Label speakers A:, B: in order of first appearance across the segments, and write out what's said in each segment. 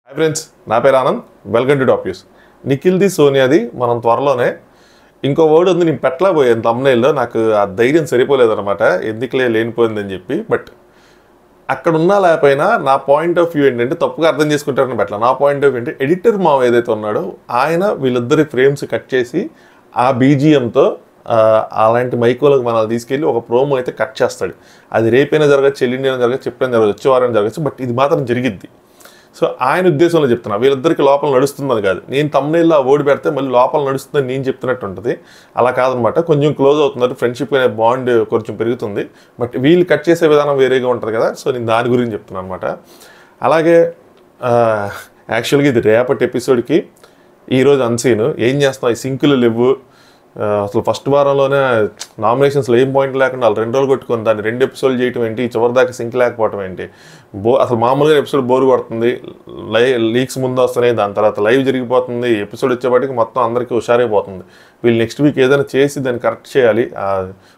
A: Hi friends, నా పేరు Anand. Welcome to top news. నిఖిల్ది సోనియాది మనం త్వరలోనే ఇంకో వర్డ్ ఉంది, నేను పెట్టలేకపోయాను తమ్నైల్లో. నాకు ఆ ధైర్యం సరిపోలేదన్నమాట, ఎందుకులే లేనిపోయిందని చెప్పి. బట్ అక్కడ ఉన్నా లేకపోయినా నా పాయింట్ ఆఫ్ వ్యూ ఏంటంటే, తప్పుగా అర్థం చేసుకుంటారని పెట్టాలి. నా పాయింట్ ఆఫ్ వ్యూ అంటే, ఎడిటర్ మావ ఏదైతే ఉన్నాడో ఆయన వీళ్ళిద్దరి ఫ్రేమ్స్ కట్ చేసి ఆ బీజిఎంతో అలాంటి మైకోలకు మనల్ని తీసుకెళ్ళి ఒక ప్రోమో అయితే కట్ చేస్తాడు. అది రేపైనా జరగచ్చు, ఎల్లుండైనా జరగచ్చు, ఎప్పుడైనా జరగచ్చు, వచ్చే వారం జరగచ్చు. బట్ ఇది మాత్రం జరిగిద్ది. సో ఆయన ఉద్దేశంలో చెప్తున్నా, వీళ్ళిద్దరికి లోపల నడుస్తుందని కాదు. నేను తమ్నైల్లో ఆ వర్డ్ పెడితే మళ్ళీ లోపల నడుస్తుందని నేను చెప్తున్నట్టు ఉంటుంది. అలా కాదనమాట, కొంచెం క్లోజ్ అవుతున్నారు, ఫ్రెండ్షిప్ అనే బాండ్ కొంచెం పెరుగుతుంది. బట్ వీళ్ళు కట్ చేసే విధానం వేరేగా ఉంటుంది కదా. సో నేను దాని గురించి చెప్తున్నాను అనమాట. అలాగే యాక్చువల్గా ఇది రేపటి ఎపిసోడ్కి ఈరోజు అన్సీన్ ఏం చేస్తాం, ఈ సింకులు లేవు అసలు. ఫస్ట్ వారంలోనే నామినేషన్స్లో ఏం పాయింట్ లేకుండా వాళ్ళు 2 రోజులు కొట్టుకొని దాన్ని 2 ఎపిసోడ్లు చేయటం ఏంటి, చివరిదాకా సింక్ లేకపోవటం ఏంటి, అసలు మామూలుగా ఎపిసోడ్ బోర్ కొడుతుంది. లీక్స్ ముందు వస్తున్నాయి, దాని తర్వాత లైవ్ జరిగిపోతుంది, ఎపిసోడ్ వచ్చేపాటికి మొత్తం అందరికీ హుషారైపోతుంది. వీళ్ళు నెక్స్ట్ వీక్ ఏదైనా చేసి దాన్ని కరెక్ట్ చేయాలి.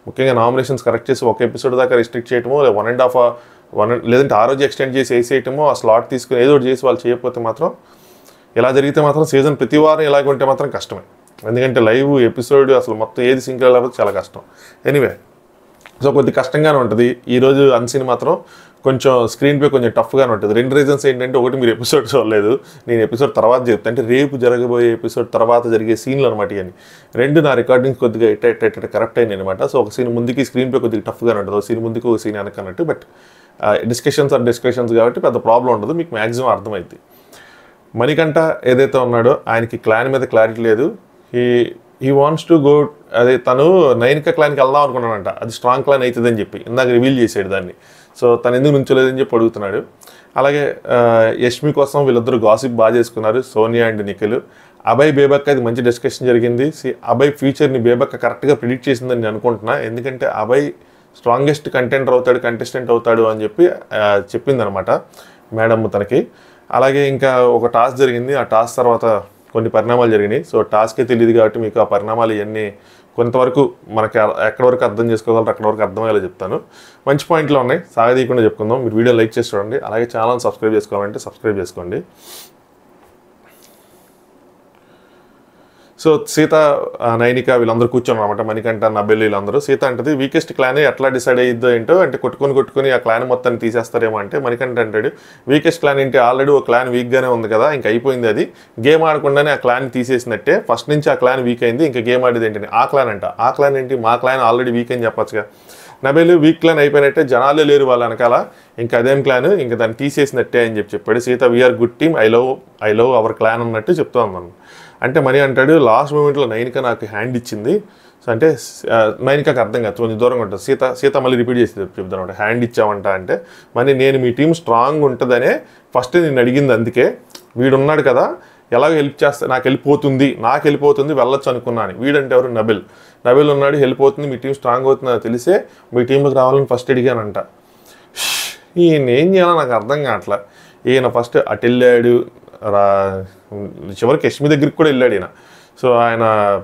A: ముఖ్యంగా నామినేషన్స్ కరెక్ట్ చేసి ఒక ఎపిసోడ్ దాకా రిస్ట్రిక్ట్ చేయటమో, 1.5 లేదంటే ఆ రోజు ఎక్స్టెండ్ చేసి వేసేయటమో, ఆ స్లాట్ తీసుకుని ఏదో చేసి వాళ్ళు చేయకపోతే మాత్రం, ఇలా జరిగితే మాత్రం సీజన్ ప్రతి వారం ఇలాగ ఉంటే మాత్రం కష్టమే. ఎందుకంటే లైవ్ ఎపిసోడ్ అసలు మొత్తం ఏది సింక్ లేకపోతే చాలా కష్టం. ఎనీవే, సో కొద్ది కష్టంగానే ఉంటుంది. ఈరోజు అన్సీన్ మాత్రం కొంచెం స్క్రీన్ పే కొంచెం టఫ్గానే ఉంటుంది. 2 రీజన్స్ ఏంటంటే, ఒకటి మీరు ఎపిసోడ్ చూడలేదు, నేను ఎపిసోడ్ తర్వాత చెప్తాను, అంటే రేపు జరగబోయే ఎపిసోడ్ తర్వాత జరిగే సీన్లు అనమాట ఇవన్నీ. 2 నా రికార్డింగ్స్ కొద్దిగా ఎట్ కరెక్ట్ అయింది అనమాట. సో ఒక సీన్ ముందుకి స్క్రీన్ పే కొద్దిగా టఫ్గానే ఉంటుంది, ఒక సీన్ ముందుకు ఒక సీన్ వెనకన్నట్టు. బట్ డిస్కషన్స్ కాబట్టి పెద్ద ప్రాబ్లం ఉండదు, మీకు మ్యాక్సిమం అర్థమైంది. మణికంఠ ఏదైతే ఉన్నాడో ఆయనకి క్లాన్ మీద క్లారిటీ లేదు. హీ వాంట్స్ టు గో, అదే తను నైనిక క్లాన్కి వెళ్దాం అనుకున్నానంట, అది స్ట్రాంగ్ క్లాన్ అవుతుందని చెప్పి ఇందాక రివీల్ చేసాడు దాన్ని. సో తను ఎందుకు నుంచోలేదని చెప్పి అడుగుతున్నాడు. అలాగే యష్మి కోసం వీళ్ళిద్దరూ గాసిప్ బాగా చేసుకున్నారు, సోనియా అండ్ నిఖిల్. అభయ్ బేబక్క అది మంచి డిస్కషన్ జరిగింది. అభయ్ ఫ్యూచర్ని బేబక్క కరెక్ట్గా ప్రిడిక్ట్ చేసిందని నేను అనుకుంటున్నా. ఎందుకంటే అభయ్ స్ట్రాంగెస్ట్ కంటెస్టెంట్ అవుతాడు అని చెప్పి చెప్పిందనమాట మేడం తనకి. అలాగే ఇంకా ఒక టాస్క్ జరిగింది, ఆ టాస్క్ తర్వాత కొన్ని పరిణామాలు జరిగినాయి. సో టాస్కే తెలియదు కాబట్టి మీకు ఆ పరిణామాలు ఇవన్నీ కొంతవరకు మనకి ఎక్కడి వరకు అర్థం చేసుకోగలరు అక్కడి వరకు అర్థమయ్యేలా చెప్తాను. మంచి పాయింట్లు ఉన్నాయి, సాగదీయకుండా చెప్పుకుందాం. మీరు వీడియో లైక్ చేసి చూడండి, అలాగే ఛానల్ సబ్స్క్రైబ్ చేసుకోవాలంటే సబ్స్క్రైబ్ చేసుకోండి. సో సీత, నైనిక వీళ్ళందరూ కూర్చొని అనమాట, మణికంఠ, నబెల్ వీళ్ళందరూ. సీత అంటది వీకెస్ట్ క్లాన్ ఎట్లా డిసైడ్ అయ్యిద్దో ఏంటో, అంటే కొట్టుకొని ఆ క్లాన్ మొత్తాన్ని తీసేస్తారేమో అంటే, మణికంఠ అంటాడు వీకెస్ట్ క్లాన్ ఏంటి, ఆల్రెడీ ఒక క్లాన్ వీక్గానే ఉంది కదా, ఇంకా అయిపోయింది, అది గేమ్ ఆడకుండానే ఆ క్లాన్ తీసేసినట్టే, ఫస్ట్ నుంచి ఆ క్లాన్ వీక్ అయింది, ఇంకా గేమ్ ఆడేది ఏంటి, ఆ క్లాన్ అంట. ఆ క్లాన్ ఏంటి, మా క్లాన్ ఆల్రెడీ వీక్ అని చెప్పొచ్చుగా. నబెల్ వీక్ క్లాన్ అయిపోయినట్టే, జనాలే లేరు వాళ్ళ వెనకాల, ఇంకా అదేం క్లాన్, ఇంకా దాన్ని తీసేసినట్టే అని చెప్పాడు. Sita we are good team, I love our clan అన్నట్టు చెప్తా ఉన్నాను. అంటే మణి అంటాడు లాస్ట్ మూమెంట్లో నైనిక నాకు హ్యాండ్ ఇచ్చింది. సో అంటే నైనికకి అర్థం కాదు, కొంచెం దూరంగా ఉంటుంది. సీత మళ్ళీ రిపీట్ చేసి చెప్తాను అనమాట, హ్యాండ్ ఇచ్చామంట అంటే, మరి నేను మీ టీం స్ట్రాంగ్ ఉంటుందనే ఫస్ట్ నేను అడిగింది, అందుకే వీడున్నాడు కదా ఎలాగో హెల్ప్ చేస్తా, నాకు వెళ్ళిపోతుంది వెళ్ళొచ్చు అనుకున్నాను. వీడంటే ఎవరు, నబెల్ ఉన్నాడు, హెల్ప్ అవుతుంది, మీ టీం స్ట్రాంగ్ అవుతుందని తెలిసే మీ టీంలోకి రావాలని ఫస్ట్ అడిగానంట. ఈయన ఏం చేయాలో నాకు అర్థం కావట్లా. ఈయన ఫస్ట్ అటు వెళ్ళాడు, చివరికి యష్మి దగ్గరికి కూడా వెళ్ళాడు ఈయన. సో ఆయన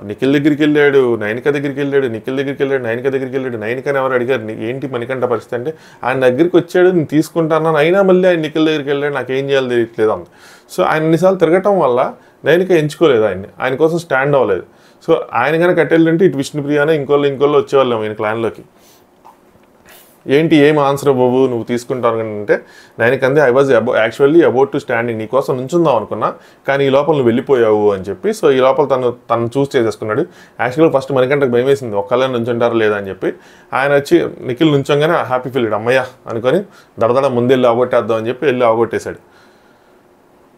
A: నిఖిల్ దగ్గరికి వెళ్ళాడు, నైనిక దగ్గరికి వెళ్ళాడు, నిఖిల్ దగ్గరికి వెళ్ళాడు, నైనిక దగ్గరికి వెళ్ళాడు. నైనికని ఎవరు అడిగారు ఏంటి మణికంఠ పరిస్థితి అంటే, ఆయన దగ్గరికి వచ్చాడు, నేను తీసుకుంటాను, అయినా మళ్ళీ ఆయన నిఖిల్ దగ్గరికి వెళ్ళాడు, నాకు ఏం చేయాలో తెలియట్లేదు అంది. సో ఆయన ఎన్నిసార్లు తిరగటం వల్ల నైనిక ఎంచుకోలేదు ఆయన కోసం స్టాండ్ అవ్వలేదు. సో ఆయన కనుక కట్టెళ్ళంటే ఇటు విష్ణుప్రియానే ఇంకోళ్ళు వచ్చేవాళ్ళం ఆయన క్లాన్లోకి. ఏంటి ఏం ఆన్సర్ బాబు నువ్వు తీసుకుంటాను అంటే, నైనికంది I was actually about to standing, నీ కోసం నుంచుందాం అనుకున్నా, కానీ ఈ లోపల నువ్వు వెళ్ళిపోయావు అని చెప్పి. సో ఈ లోపల తను చూస్ చేసేసుకున్నాడు. యాక్చువల్గా ఫస్ట్ మణికంఠకు భయం వేసింది, ఒక్కళ్ళని నుంచుంటారా లేదా అని చెప్పి. ఆయన వచ్చి నిఖిల్ నుంచోగానే హ్యాపీ ఫీల్ అమ్మయ్య అనుకొని దడదడ ముందు వెళ్ళి అవగొట్టేద్దాం అని చెప్పి వెళ్ళి అవగొట్టేశాడు.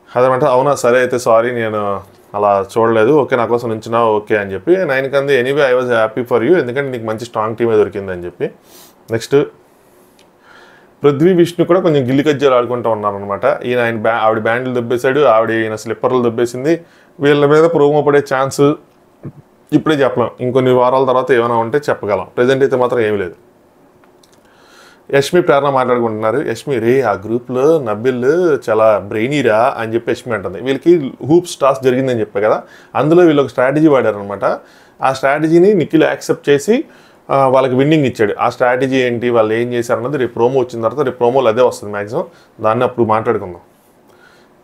A: అదనమాట. అవునా సరే అయితే సారీ, నేను అలా చూడలేదు, ఓకే నా కోసం నుంచున్నా ఓకే అని చెప్పి. నైనికంది anyway I was happy for you, ఎందుకంటే నీకు మంచి స్ట్రాంగ్ టీమే దొరికింది అని చెప్పి. నెక్స్ట్ పృథ్వీ, విష్ణు కూడా కొంచెం గిల్లి కజ్జాలు ఆడుకుంటూ ఉన్నారనమాట. ఆవిడ బ్యాండ్లు దొబ్బేశాడు, ఈయన స్లిప్పర్లు దొబ్బేసింది. వీళ్ళ మీద ప్రోమో పడే ఛాన్స్ ఇప్పుడే చెప్పలేం, ఇంకొన్ని వారాల తర్వాత ఏమైనా ఉంటే చెప్పగలం. ప్రజెంట్ అయితే మాత్రం ఏమీ లేదు. యష్మి, ప్రేరణ మాట్లాడుకుంటున్నారు. యష్మి రే ఆ గ్రూప్లో నబిల్ చాలా బ్రెయినీరా అని చెప్పి యష్మి అంటుంది. వీళ్ళకి హూప్ టాస్క్ జరిగిందని చెప్పే కదా, అందులో వీళ్ళు ఒక స్ట్రాటజీ వాడారనమాట. ఆ స్ట్రాటజీని నిఖిల్ యాక్సెప్ట్ చేసి వాళ్ళకి విన్నింగ్ ఇచ్చాడు. ఆ స్ట్రాటజీ ఏంటి, వాళ్ళు ఏం చేశారన్నది రేపు ప్రోమో వచ్చిన తర్వాత, రేపు ప్రోమోలో అదే వస్తుంది మ్యాక్సిమం, దాన్ని అప్పుడు మాట్లాడుకుందాం.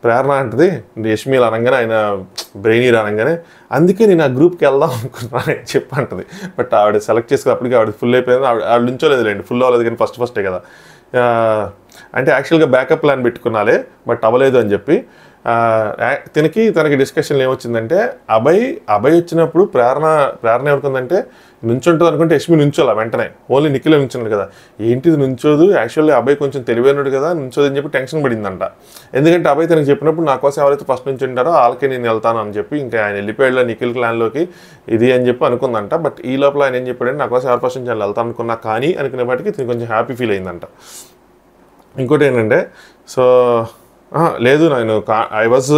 A: ప్రేరణ అంటది యష్మిలు అనగానే ఆయన బ్రెయినీర్ అనగానే అందుకే నేను ఆ గ్రూప్కి వెళ్దాం అనుకున్నాను అని చెప్పి అంటది. బట్ ఆవిడ సెలెక్ట్ చేసుకున్నప్పటికీ ఆవిడ ఫుల్ అయిపోయింది. ఆవిడ నుంచోలేదులేండి, ఫుల్ అవ్వలేదు కానీ ఫస్టే కదా. అంటే యాక్చువల్గా బ్యాకప్ ప్లాన్ పెట్టుకున్నాలే బట్ అవ్వలేదు అని చెప్పి తనకి డిస్కషన్లో ఏమొచ్చిందంటే అభయ్ వచ్చినప్పుడు ప్రేరణ ఏమనుకుందంటే నుంచుంటుంది అనుకుంటే యష్మి నుంచోలా వెంటనే, ఓన్లీ నిఖిలే నుంచున్నాడు కదా, ఏంటిది నుంచోదు, యాక్చువల్లీ అభయ్ కొంచెం తెలివైనడు కదా నుంచోదు అని చెప్పి టెన్షన్ పడిందంట. ఎందుకంటే అభయ్ తనకి చెప్పినప్పుడు నా కోసం ఎవరైతే ఫస్ట్ నుంచి ఉంటారో వాళ్ళకే నేను వెళ్తాను అని చెప్పి ఇంకా ఆయన వెళ్ళిపోయాడులో నిఖిల్ క్లాన్లోకి ఇది అని చెప్పి అనుకుందంట. బట్ ఈ లోపల ఆయన ఏం చెప్పాడంటే నా కోసం ఎవరి ఫస్ట్ నుంచి వెళ్తాను అనుకున్నా కానీ అనుకునేప్పటికీ తను కొంచెం హ్యాపీ ఫీల్ అయిందంట. ఇంకోటి ఏంటంటే సో లేదు నేను I was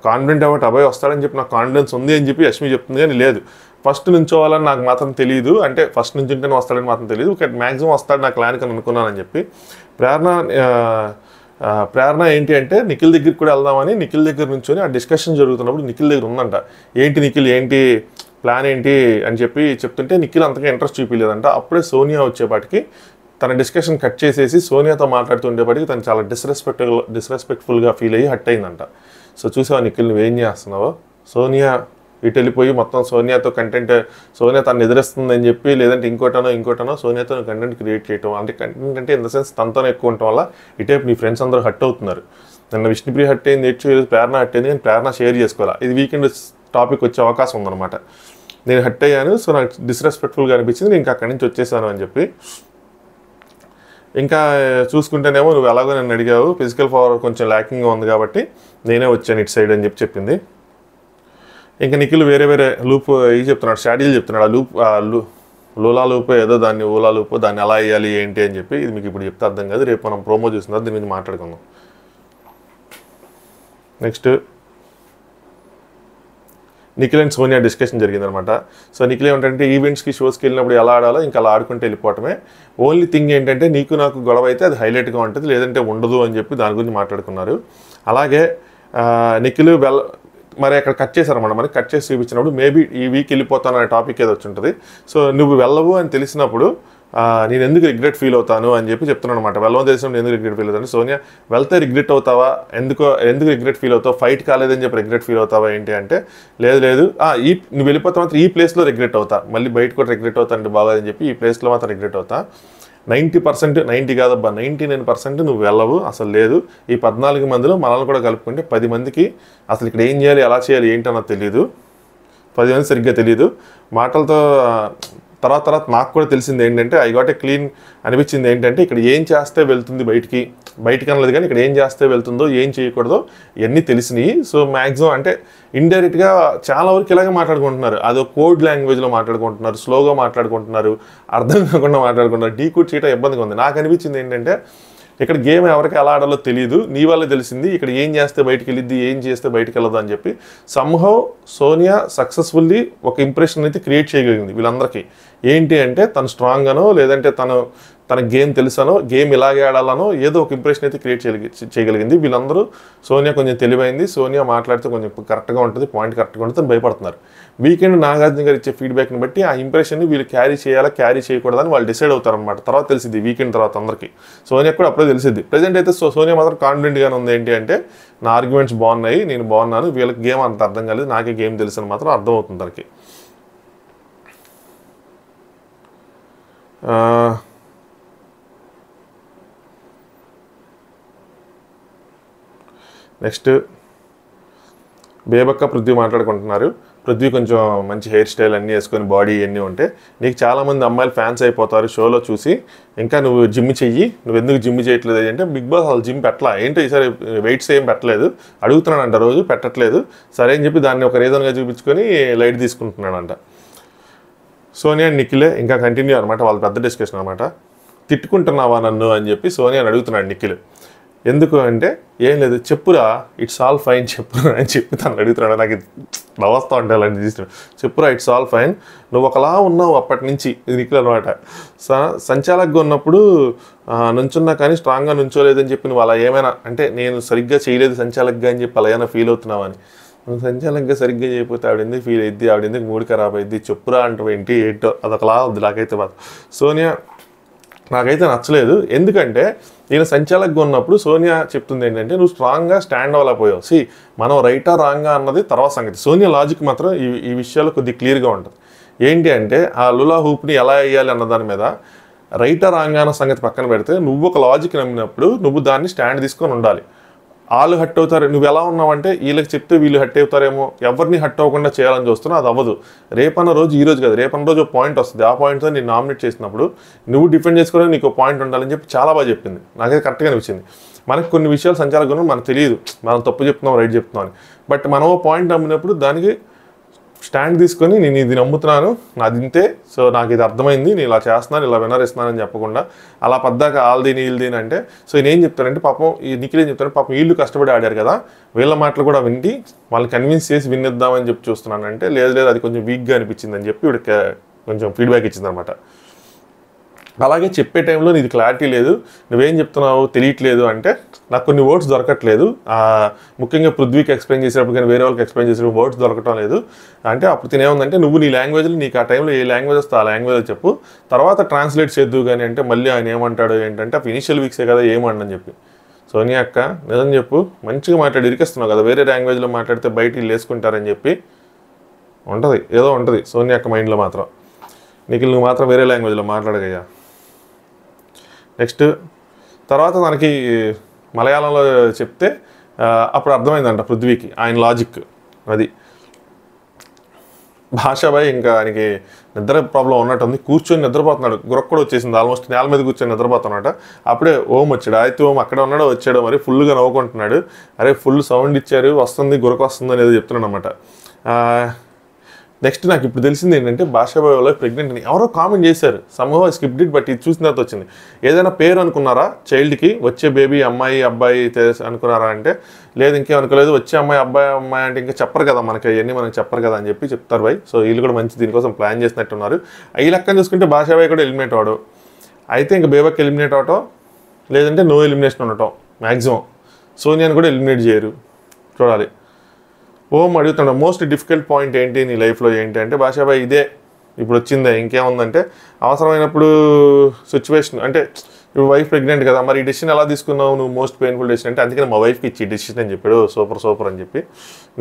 A: confident about Abhay వస్తాడని చెప్పి నాకు కాన్ఫిడెన్స్ ఉంది అని చెప్పి యష్మి చెప్తుంది. కానీ లేదు ఫస్ట్ నుంచోవాలని నాకు మాత్రం తెలియదు, అంటే ఫస్ట్ నుంచి ఉంటేనే వస్తాడని మాత్రం తెలియదు, మ్యాక్సిమం వస్తాడు నా క్లాన్కి అని అనుకున్నానని చెప్పి ప్రేరణ ఏంటి అంటే నిఖిల్ దగ్గరికి కూడా వెళ్దామని నిఖిల్ దగ్గర నుంచొని ఆ డిస్కషన్ జరుగుతున్నప్పుడు నిఖిల్ దగ్గర ఉందంట. ఏంటి నిఖిల్ ఏంటి ప్లాన్ ఏంటి అని చెప్పి చెప్తుంటే నిఖిల్ అంతగా ఇంట్రెస్ట్ చూపించలేదంట. అప్పుడే సోనియా వచ్చేపాటికి తన డిస్కషన్ కట్ చేసేసి సోనియాతో మాట్లాడుతుండేపాటికి తను చాలా డిస్రెస్పెక్ట్ఫుల్గా ఫీల్ అయ్యి హట్ అయిందంట. సో చూసావా నిఖిల్ నువ్వేం చేస్తున్నావో, సోనియా ఇటు వెళ్ళిపోయి మొత్తం సోనియాతో సోనియా తను ఎదురేస్తుందని చెప్పి లేదంటే ఇంకోటనో సోనియాతో కంటెంట్ క్రియేట్ చేయటం, అంటే కంటెంట్ అంటే ఇన్ ద సెన్స్ తనతోనే ఎక్కువ ఉండటం వల్ల ఇటైపు నీ ఫ్రెండ్స్ అందరూ హట్ అవుతున్నారు. నిన్న విష్ణుప్రియ హట్ అయింది, ప్రేరణ హట్ అయింది, కానీ ప్రేరణ షేర్ చేసుకోవాలా, ఇది వీకెండ్ టాపిక్ వచ్చే అవకాశం ఉందన్నమాట. నేను హట్ అయ్యాను, సో నాకు డిస్రెస్పెక్ట్ఫుల్గా అనిపించింది, నేను అక్కడి నుంచి వచ్చేసాను అని చెప్పి. ఇంకా చూసుకుంటేనేమో నువ్వు ఎలాగో నన్ను అడిగావు, ఫిజికల్ పవర్ కొంచెం ల్యాకింగ్గా ఉంది కాబట్టి నేనే వచ్చాను ఇటు సైడ్ అని చెప్పి చెప్పింది. ఇంకా నిఖిల్ వేరే లూప్ ఇది చెప్తున్నాడు, షాడీలు చెప్తున్నాడు. ఆ లూలా లూప్ ఏదో దాన్ని ఓలా లూప్ దాన్ని ఎలా వేయాలి ఏంటి అని చెప్పి ఇది మీకు ఇప్పుడు చెప్తే అర్థం కాదు, రేపు మనం ప్రోమో చూస్తున్నారు దీని మీద మాట్లాడుకుందాం. Next Nikhil and Sonia discussion జరిగిందనమాట. సో నిఖిల్ ఏమంటే ఈవెంట్స్కి షోస్కి వెళ్ళినప్పుడు ఎలా ఆడాలో ఇంకా అలా ఆడుకుంటే వెళ్ళిపోవటమే, ఓన్లీ థింగ్ ఏంటంటే నీకు నాకు గొడవ అయితే అది హైలైట్గా ఉంటుంది లేదంటే ఉండదు అని చెప్పి దాని గురించి మాట్లాడుకున్నారు. అలాగే నిఖిల్ మరి అక్కడ కట్ చేశారన్నమాట, మరి కట్ చేసి చూపించినప్పుడు మేబీ ఈ వీక్ వెళ్ళిపోతాను అనే టాపిక్ ఏదో వచ్చి ఉంటుంది. సో నువ్వు వెళ్ళవు అని తెలిసినప్పుడు నేను ఎందుకు రిగ్రెట్ ఫీల్ అవుతాను అని చెప్పి చెప్తున్నాను అనమాట. వెళ్ళమని తెలిసినప్పుడు ఎందుకు రిగ్రెట్ ఫీల్ అవుతాను, సోనియా వెళ్తే రిగ్రెట్ అవుతావా, ఎందుకు రిగ్రెట్ ఫీల్ అవుతావు, ఫైట్ కాలేదని చెప్పి రిగ్రెట్ ఫీల్ అవుతావా ఏంటి అంటే లేదు నువ్వు వెళ్ళిపోతా మాత్రం ఈ ప్లేస్లో రిగ్రెట్ అవుతా, మళ్ళీ బయట కూడా రిగ్రెట్ అవుతా అంటే బాగాదని చెప్పి ఈ ప్లేస్లో మాత్రం రిగ్రెట్ అవుతా. 90%, 90 కాదబ్బా 99% నువ్వు వెళ్ళవు అసలు లేదు. ఈ 14 మందిలో మనల్ని కూడా కలుపుకుంటే 10 మందికి అసలు ఇక్కడ ఏం చేయాలి ఎలా చేయాలి ఏంటన్నది తెలియదు, 10 మంది సరిగ్గా తెలియదు. మాటలతో తర్వాత నాకు కూడా తెలిసింది ఏంటంటే ఐ గాట్ ఏ క్లీన్ అనిపించింది ఏంటంటే ఇక్కడ ఏం చేస్తే వెళ్తుంది బయటికి అనలేదు కానీ ఇక్కడ ఏం చేస్తే వెళ్తుందో ఏం చేయకూడదో ఇవన్నీ తెలిసినాయి. సో మ్యాక్సిమం అంటే ఇండైరెక్ట్గా చాలా వరకు ఇలాగే మాట్లాడుకుంటున్నారు, అదో కోడ్ లాంగ్వేజ్లో మాట్లాడుకుంటున్నారు, స్లోగా మాట్లాడుకుంటున్నారు, అర్థం కాకుండా మాట్లాడుకుంటున్నారు, డీకోడ్ చేయడం ఇబ్బందిగా ఉంది. నాకు అనిపించింది ఏంటంటే ఇక్కడ గేమ్ ఎవరికి ఎలా ఆడాలో తెలియదు, నీ వల్లే తెలిసింది ఇక్కడ ఏం చేస్తే బయటికి వెళ్ళిద్ది ఏం చేస్తే బయటికి వెళ్ళదు అని చెప్పి సమ్హౌ సోనియా సక్సెస్ఫుల్లీ ఒక ఇంప్రెషన్ అయితే క్రియేట్ చేయగలిగింది వీళ్ళందరికీ. ఏంటి అంటే తను స్ట్రాంగ్ అనో లేదంటే తన గేమ్ తెలుసనో గేమ్ ఇలాగే ఆడాలనో ఏదో ఒక ఇంప్రెషన్ అయితే క్రియేట్ చేయగలిగింది వీళ్ళందరూ. సోనియా కొంచెం తెలివైంది, సోనియా మాట్లాడితే కొంచెం కరెక్ట్గా ఉంటుంది, పాయింట్ కరెక్ట్గా ఉంటుంది అని భయపడుతున్నారు. వీకెండ్ నాగార్జున గారు ఇచ్చే ఫీడ్బ్యాక్ని బట్టి ఆ ఇంప్రెషన్ని వీళ్ళు క్యారీ చేయాలా క్యారీ చేయకూడదని వాళ్ళు డిసైడ్ అవుతారనమాట. తర్వాత తెలిసింది వీకెండ్ తర్వాత అందరికీ, సోనియా కూడా అప్పుడే తెలిసింది. ప్రజెంట్ అయితే సోనియా మాత్రం కాన్ఫిడెంట్గానే ఉంది. ఏంటి అంటే నా ఆర్గ్యుమెంట్స్ బాగున్నాయి, నేను బాగున్నాను, వీళ్ళకి గేమ్ అంత అర్థం కాలేదు, నాకే గేమ్ తెలుసు అని మాత్రం అర్థమవుతుంది తనకి. నెక్స్ట్ బేబక్క పృథ్వీ మాట్లాడుకుంటున్నారు. పృథ్వీ కొంచెం మంచి హెయిర్ స్టైల్ అన్నీ వేసుకొని బాడీ ఇవన్నీ ఉంటే నీకు చాలామంది అమ్మాయిలు ఫ్యాన్స్ అయిపోతారు షోలో చూసి, ఇంకా నువ్వు జిమ్ చెయ్యి, నువ్వు ఎందుకు జిమ్ చేయట్లేదు అంటే బిగ్ బాస్ వాళ్ళు జిమ్ పెట్టలా ఏంటో ఈసారి వెయిట్స్ ఏం పెట్టలేదు, అడుగుతున్నాడంట రోజు పెట్టట్లేదు, సరే అని చెప్పి దాన్ని ఒక రీజన్గా చూపించుకొని లైట్ తీసుకుంటున్నాడంట. సోనియా నిఖిలే ఇంకా కంటిన్యూ అనమాట వాళ్ళ పెద్ద డిస్కషన్ అనమాట. తిట్టుకుంటున్నావా నన్ను అని చెప్పి సోనియాని అడుగుతున్నాడు నిఖిల్. ఎందుకు అంటే ఏం లేదు చెప్పురా ఇట్స్ ఆల్ ఫైన్ చెప్పురా అని చెప్పి తను అడుగుతున్నాడు. నాకు నవస్తా ఉంటే అలాంటి తీసుకున్నాడు. చెప్పురా ఇట్స్ ఆల్ ఫైన్, నువ్వు ఒకలా ఉన్నావు అప్పటి నుంచి, ఇది నిఖిల్ అనమాట. సంచాలకుగా ఉన్నప్పుడు నుంచున్నా కానీ స్ట్రాంగ్గా నుంచోలేదని చెప్పి నువ్వు అలా ఏమైనా అంటే నేను సరిగ్గా చేయలేదు సంచాలకుగా అని చెప్పి అలా ఏమైనా ఫీల్ అవుతున్నావు అని. నువ్వు సంచాలకుగా సరిగ్గా చేయకపోతే ఆవిడెందుకు ఫీల్ అయ్యిద్ది, ఆవిడెందుకు మూడు ఖరాబ్ అయ్యిద్ది, చెప్పురా అంటావు ఏంటి ఏంటో అదొకలా ఉంది నాకైతే బాధ. సోనియా నాకైతే నచ్చలేదు. ఎందుకంటే ఈయన సంచాలకుగా ఉన్నప్పుడు సోనియా చెప్తుంది ఏంటంటే నువ్వు స్ట్రాంగ్గా స్టాండ్ అవ్వలేకపోయావు. మనం రైటా రాంగా అన్నది తర్వాత సంగతి. సోనియా లాజిక్ మాత్రం ఈ విషయాలు కొద్దిగా క్లియర్గా ఉంటుంది. ఏంటి అంటే ఆ లులా హూప్ని ఎలా వేయాలి అన్న దాని మీద రైటా రాంగా అన్న సంగతి పక్కన పెడితే నువ్వు ఒక లాజిక్ నమ్మినప్పుడు నువ్వు దాన్ని స్టాండ్ తీసుకొని ఉండాలి. వాళ్ళు హట్ అవుతారు, నువ్వు ఎలా ఉన్నావంటే వీళ్ళకి చెప్తే వీళ్ళు హట్ అవుతారేమో, ఎవరిని హట్ అవ్వకుండా చేయాలని చూస్తున్నావు, అది అవ్వదు. రేపన్న రోజు ఈ రోజు కాదు, రేపన్న రోజు ఒక పాయింట్ వస్తుంది. ఆ పాయింట్తో నేను నామినేట్ చేసినప్పుడు నువ్వు డిఫెండ్ చేసుకోవడానికి నీకు పాయింట్ ఉండాలని చెప్పి చాలా బాగా చెప్పింది. నాకైతే కరెక్ట్గా అనిపించింది. మనకి కొన్ని విషయాలు సంచాలకులు మనకు తెలియదు, మనం తప్పు చెప్తున్నాం రైట్ చెప్తున్నాం అని. బట్ మనం పాయింట్ నమ్మినప్పుడు దానికి స్టాండ్ తీసుకొని నేను ఇది నమ్ముతున్నాను, నాది ఇంతే, సో నాకు ఇది అర్థమైంది, నేను ఇలా చేస్తున్నాను, ఇలా వినరిస్తున్నాను అని చెప్పకుండా అలా పద్దాక ఆల్దీని వీళ్ళదీని అంటే, సో నేను ఏం చెప్తానంటే పాపం ఈ నిఖిల్ ఏం చెప్తాను, పాపం వీళ్ళు కష్టపడి ఆడారు కదా, వీళ్ళ మాటలు కూడా వింటి వాళ్ళని కన్విన్స్ చేసి వినిద్దామని చెప్పి చూస్తున్నాను అంటే, లేదు అది కొంచెం వీక్గా అనిపించింది అని చెప్పి ఇవిడికి కొంచెం ఫీడ్బ్యాక్ ఇచ్చింది అనమాట. అలాగే చెప్పే టైంలో నీది క్లారిటీ లేదు, నువ్వేం చెప్తున్నావు తెలియట్లేదు అంటే నాకు కొన్ని వర్డ్స్ దొరకట్లేదు, ముఖ్యంగా పృథ్వీకి ఎక్స్ప్లెయిన్ చేసేటప్పుడు కానీ వేరే వాళ్ళకి ఎక్స్ప్లెయిన్ చేసేటప్పుడు వర్డ్స్ దొరకటం లేదు అంటే, అప్పుడు తినేముందంటే నువ్వు నీ లాంగ్వేజ్లో నీకు ఆ టైంలో ఏ లాంగ్వేజ్ వస్తే ఆ లాంగ్వేజ్ చెప్పు, తర్వాత ట్రాన్స్లేట్ చేద్దు కానీ అంటే మళ్ళీ ఆయన ఏమంటాడు ఏంటంటే ఇనిషియల్ వీక్సే కదా ఏమండని చెప్పి. సోనియా అక్క నిజం చెప్పు, మంచిగా మాట్లాడి ఇరికిస్తున్నావు కదా, వేరే లాంగ్వేజ్లో మాట్లాడితే బయట వీళ్ళు వేసుకుంటారని చెప్పి ఉంటుంది, ఏదో ఉంటుంది సోనియా అక్క మైండ్లో మాత్రం. నిఖిల్ నువ్వు మాత్రం వేరే లాంగ్వేజ్లో మాట్లాడగయ్యా. నెక్స్ట్ తర్వాత తనకి మలయాళంలో చెప్తే అప్పుడు అర్థమైందంట పృథ్వీకి ఆయన లాజిక్. అది భాషాబాయ్ ఇంకా ఆయనకి నిద్ర ప్రాబ్లం ఉన్నట్టుంది, కూర్చొని నిద్రపోతున్నాడు, గురక్క కూడా వచ్చేసింది, ఆల్మోస్ట్ నేల మీద కూర్చొని నిద్రపోతున్నాడు. అప్పుడే ఓం వచ్చాడు, అయితే ఓం అక్కడ ఉన్నాడో వచ్చాడో మరి ఫుల్గా నవ్వుకుంటున్నాడు, అరే ఫుల్ సౌండ్ ఇచ్చారు వస్తుంది గురక వస్తుంది అనేది చెప్తున్నాడు అనమాట. నెక్స్ట్ నాకు ఇప్పుడు తెలిసింది ఏంటంటే భాషాబాయ్ వాళ్ళ ప్రెగ్నెంట్ అని ఎవరో కామెంట్ చేశారు, somehow I skipped it, but ఇది చూసిన తర్వాత వచ్చింది. ఏదైనా పేరు అనుకున్నారా చైల్డ్కి, వచ్చే బేబీ అమ్మాయి అబ్బాయి అనుకున్నారా అంటే లేదు ఇంకేం అనుకోలేదు, వచ్చే అమ్మాయి అమ్మాయి అంటే ఇంకా చెప్పరు కదా మనకి, అవన్నీ మనకి చెప్పరు కదా అని చెప్పి చెప్తారు బాయ్. సో వీళ్ళు కూడా మంచి దీనికోసం ప్లాన్ చేసినట్టున్నారు. ఈ లెక్కన చూసుకుంటే భాషాబాయ్ కూడా ఎలిమినేట్ అవడం, అయితే ఇంకా బేబాకి ఎలిమినేట్ అవటం, లేదంటే నో ఎలిమినేషన్ ఉండటం మ్యాక్సిమం. సోనియాని కూడా ఎలిమినేట్ చేయరు, చూడాలి. ఓం అడుగుతున్నాడు మోస్ట్ డిఫికల్ట్ పాయింట్ ఏంటి నీ లైఫ్లో ఏంటి అంటే, భాషాబాయ్ ఇదే ఇప్పుడు వచ్చిందే, ఇంకేముందంటే అవసరమైనప్పుడు సిచ్యువేషన్ అంటే ఇప్పుడు వైఫ్ ప్రెగ్నెంట్ కదా, మరి ఈ డెసిషన్ ఎలా తీసుకున్నావు నువ్వు, మోస్ట్ పెయిన్ఫుల్ డెసిషన్ అంటే అందుకని మా వైఫ్కి ఇచ్చి డెసిషన్ అని చెప్పాడు, సూపర్ అని చెప్పి.